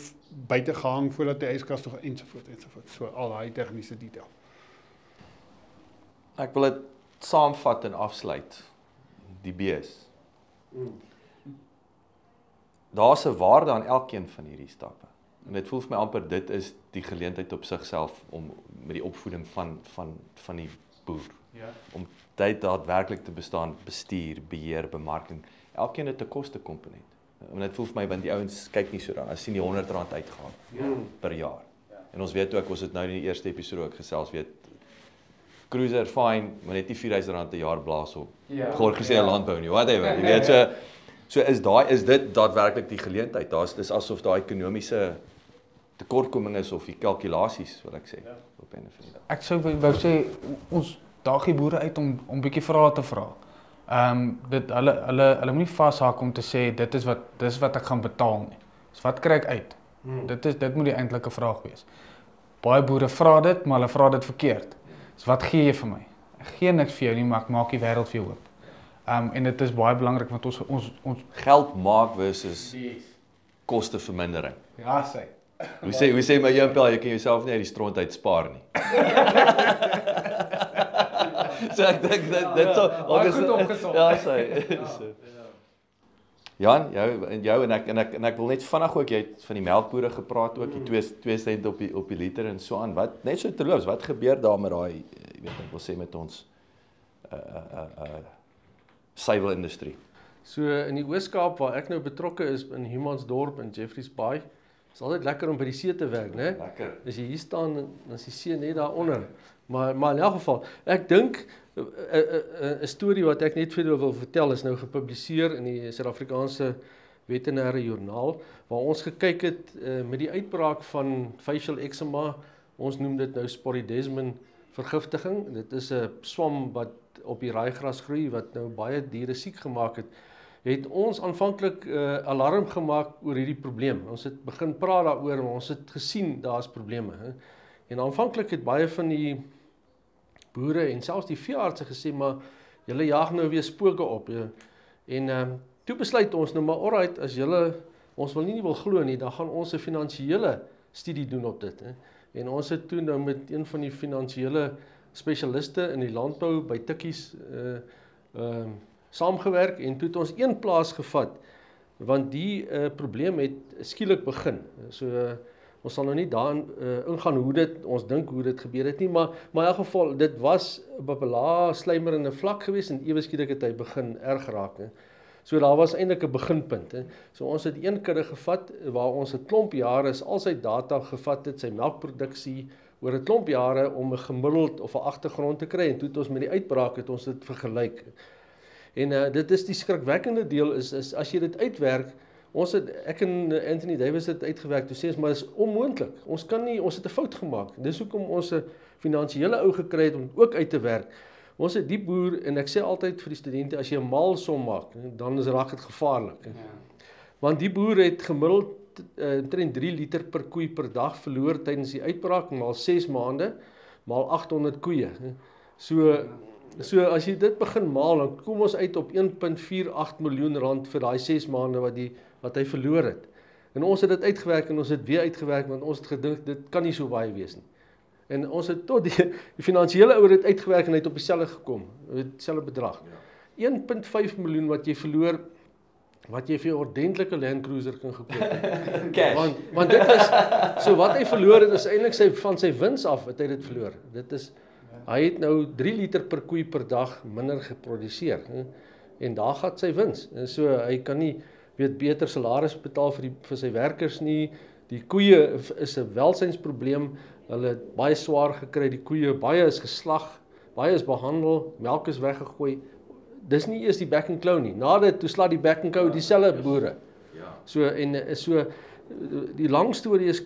buite gehang voordat die yskas toe ensovoorts. So al daai tegniese detail. Ek wil dit saamvat en afsluit. Die bees. Daar's 'n waarde aan elkeen van hierdie stappe. En dit voel vir my amper dit is die geleentheid op sigself om met die opvoeding van die boer. Ja. Om dit daadwerklik te bestaan, bestuur, beheer, bemarking. Elkeen het 'n kostekomponent. En dit voel vir my want die ouens kyk nie so daarna. As sien die R100 uitgaan per jaar. Ja. En ons weet ook ons het nou in die eerste episode ook gesels weet cruiser fine, maar net nie R4000 'n jaar blaas op. Ja. Georganiseerde landbou nie, whatever. Jy weet so is dit daadwerklik die geleentheid. Dis asof daai ekonomiese tekortkoming is of die kalkulasies wil ek sê op 'n of ander. Ek sou wou sê ons daag die boere uit om bietjie vrae te vra. Hulle moet nie vashak om te sê dis wat ek gaan betaal nie. So wat kry ek uit? Dit moet die eintlike vraag wees. baie boere vra dit, maar hulle vra dit verkeerd. So wat gee jy vir my? Ek gee niks vir jou nie, maar ek maak die wêreld vir jou oop. En dit is baie belangrik want ons Geld maak versus kostevermindering. ja, sê. Hoe sê my Jean-Pierre, jy kan jouself nie uit die stront uit spaar nie. So ek dink dit sal baie goed opgesom. Ja, sê. Jan, jou en ek wil net vinnig ook, jy het van die melkboere gepraat ook, die 2 sent op die liter en so aan. Wat net so terloops, wat gebeur daar met daai, jy weet ek wil sê met ons suiwelindustrie? So in die Oos-Kaap waar ek nou betrokke is in Humansdorp en Jeffreys Bay, is altyd lekker om by die see te werk, né? Lekker. As jy hier staan, dan is die see net daaronder. Maar in elk geval, ek dink 'n storie wat ek net vir julle wil vertel is nou gepubliseer in die Suid-Afrikaanse Veterinêre Joernaal waar ons gekyk het met die uitbraak van facial eczema, ons noem dit nou sporidesmin vergiftiging. Dit is 'n swam wat op die raaigras groei wat nou baie diere siek gemaak het ons aanvanklik alarm gemaak oor hierdie probleem. Ons het begin praat daaroor, maar ons het gesien daar's probleme. En aanvanklik het baie van die boere en selfs die veeartse gesê, maar julle jaag nou weer spooke op. En toe besluit ons nou maar, alright, as julle ons nie wil glo nie, dan gaan ons 'n finansiële studie doen op dit. En ons het toe nou met een van die finansiële spesialiste in die landbou by Tikkies saamgewerk en toe het ons een plaas gevat, want die probleem het skielik begin. So ons sal nou nie daarin ingaan ons dink hoe dit gebeur het nie, maar in elk geval, dit was op 'n lae slymerende vlak geweest en ewe skielik het hy begin erg raak. So daar was eintlik 'n beginpunt. So ons het een kudde gevat waar ons 'n klomp jare al sy data gevat het, sy melkproduksie oor 'n klomp jare om 'n gemiddeld of 'n agtergrond te kry en toe het ons met die uitbraak het ons dit vergelyk. En dit is die skrikwekkende deel is as jy dit uitwerk, ek en Anthony Davis het uitgewerk, toe sê ons, maar dit is onmoontlik. Ons het 'n fout gemaak. Dis hoekom ons 'n finansiële ou gekry het om ook uit te werk. Ons het die boer, en ek sê altyd vir die studente, as jy 'n maalsom maak, dan raak dit gevaarlik. Ja. Want die boer het gemiddeld omtrent 3 liter per koei per dag verloor tydens die uitbraak, maal 6 maande, maal 800 koeie. So as jy dit begin maal, dan kom ons uit op 1,48 miljoen rand vir daai 6 maande wat hy verloor het. En ons het dit uitgewerk en ons het weer uitgewerk, want ons het gedink, dit kan nie so baie wees nie. En ons het tot die finansiële ouer het uitgewerk en hy het op dieselfde gekom, dieselfde bedrag. 1,5 miljoen wat jy verloor, wat jy vir 'n ordentlike Land Cruiser kan gekoop het. Cash. Want dit is, so wat hy verloor het, is eintlik van sy wins af, het hy dit verloor. Hy het nou 3 liter per koei per dag minder geproduseer. En daar gaan sy wins. En so hy kan nie beter salaris betaal vir sy werkers nie. Die koeie is 'n welsynsprobleem. Hulle het baie swaar gekry, die koeie, baie is geslag, baie is behandel, melk is weggegooi. Dis nie eers die back and claw nie. Na dit toe slaat die back and claw dieselfde boere. So die lang storie is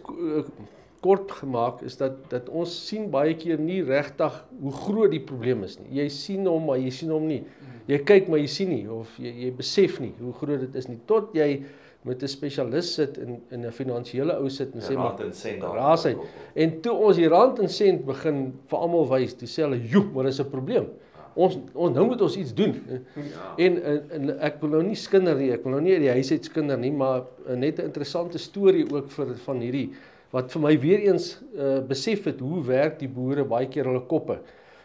kort gemaak is dat ons sien baie keer nie regtig hoe groot die probleem is nie. Jy sien hom, maar jy sien hom nie. Jy kyk, maar jy sien nie of jy besef nie hoe groot dit is nie tot jy met 'n spesialis sit en 'n finansiële ou sit en sê maar raas uit. En toe ons die rand en sent begin vir almal wys, toe sê hulle, "Joe, maar dis 'n probleem. Ons nou moet ons iets doen." En ek wil nou nie skinder nie, ek wil nou nie uit die huis uit skinder nie, maar net 'n interessante storie ook van hierdie wat vir my weer eens besef het hoe werk die boere baie keer hulle koppe.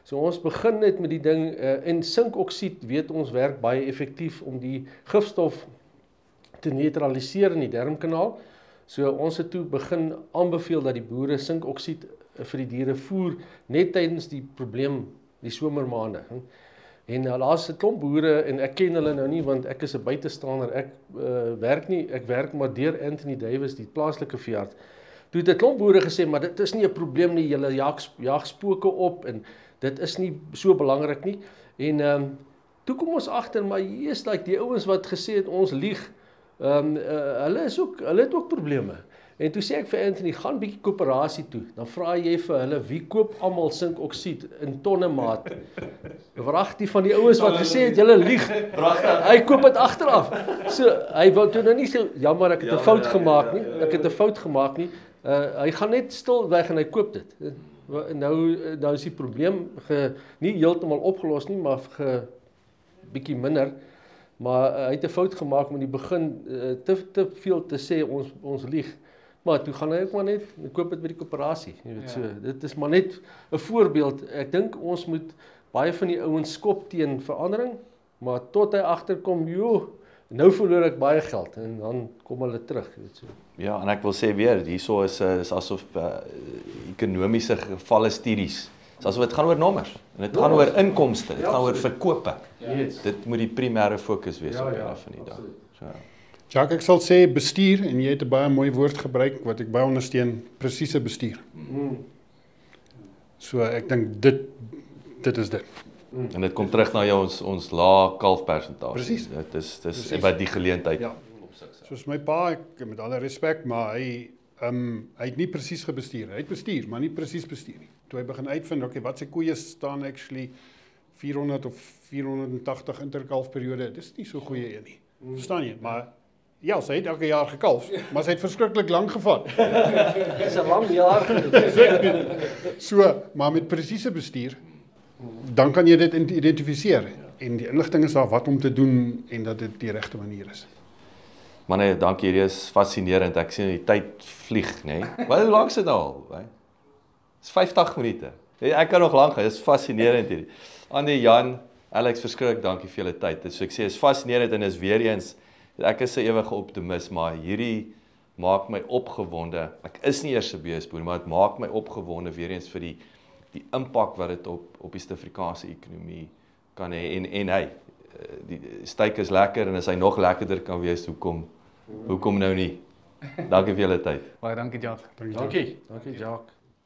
So ons begin net met die ding en sinkoksied weet ons werk baie effektief om die gifstof te neutraliseer in die darmkanaal. So ons het toe begin aanbeveel dat die boere sinkoksied vir die diere voer net tydens die probleem die somermaande. En daar's 'n klomp boere en ek ken hulle nou nie want ek is 'n buitestander. Ek werk maar deur Anthony Davis, die plaaslike veearts. Toe het 'n klomp boere gesê, maar dit is nie 'n probleem nie, julle jaag spooke op en dit is nie so belangrik nie. En toe kom ons agter, maar hier is die ouens wat gesê het ons lieg. Hulle het ook probleme. En toe sê ek vir Anthony, gaan bietjie koöperasie toe. Dan vra jy vir hulle, wie koop almal sinkoksied in tonne maat? Wrag die van die ouens wat gesê het julle lieg. Hy koop dit agteraf. So hy wou toe nou nie sê jammer ek het 'n fout gemaak nie. Ek het 'n fout gemaak nie. Hy gaan net stil weg en hy koop dit. Nou is die probleem nie heeltemal opgelos nie, maar bietjie minder. Maar hy het 'n fout gemaak om in die begin te veel te sê ons lieg. Maar toe gaan hy ook maar net koop dit by die koöperasie. Jy weet so, dit is maar net 'n voorbeeld. Ek dink ons moet baie van die ouens skop teen verandering, maar tot hy agterkom, nou verloor ek baie geld en dan kom hulle terug, jy weet so. Ja, en ek wil sê weer, hierso is asof ekonomiese gevalle studies. Dis asof dit gaan oor nommers en dit gaan oor inkomste, dit gaan oor verkope. Dit moet die primêre fokus wees op die einde van die dag. So. Jacques, ek sal sê bestuur en jy het 'n baie mooi woord gebruik wat ek baie ondersteun, presiese bestuur. So ek dink dit is dit. En dit kom terug na ons lae kalfpersentasie. Presies. Dit is by die geleentheid. Ja. Soos my pa, ek met alle respek, maar hy het nie presies gebestuur. Hy het bestuur, maar nie presies bestuur nie. Toe hy begin uitvind, okay, wat sy koeie staan actually 400 of 480 interkalfperiode, dis nie so goeie een nie. Verstaan jy? Maar ja, sy het elke jaar gekalf, maar sy het verskriklik lank gevat. Dis 'n lang jaar. So, maar met presiese bestuur, dan kan jy dit identifiseer. En die inligting is daar wat om te doen en dat dit die regte manier is. Maar nee, dankie, hierdie is fascinerend. Ek sien die tyd vlieg, nê. Hoe lank is dit nou al? Dis 50 minute. Ek kan nog lank gaan, dis fascinerend hierdie. Andy, Jan, Alex, verskriklik dankie vir julle tyd. So ek sê, is fascinerend en is weer eens, ek is 'n ewige optimis, maar hierdie maak my opgewonde. Ek is nie eers 'n beesboer, maar dit maak my opgewonde weer eens vir die impak wat dit op die Suid-Afrikaanse ekonomie kan hê en hy die steak is lekker en as hy nog lekkerder kan wees, hoekom nou nie? Dankie vir julle tyd. Baie dankie, Jacques. Dankie, Jacques.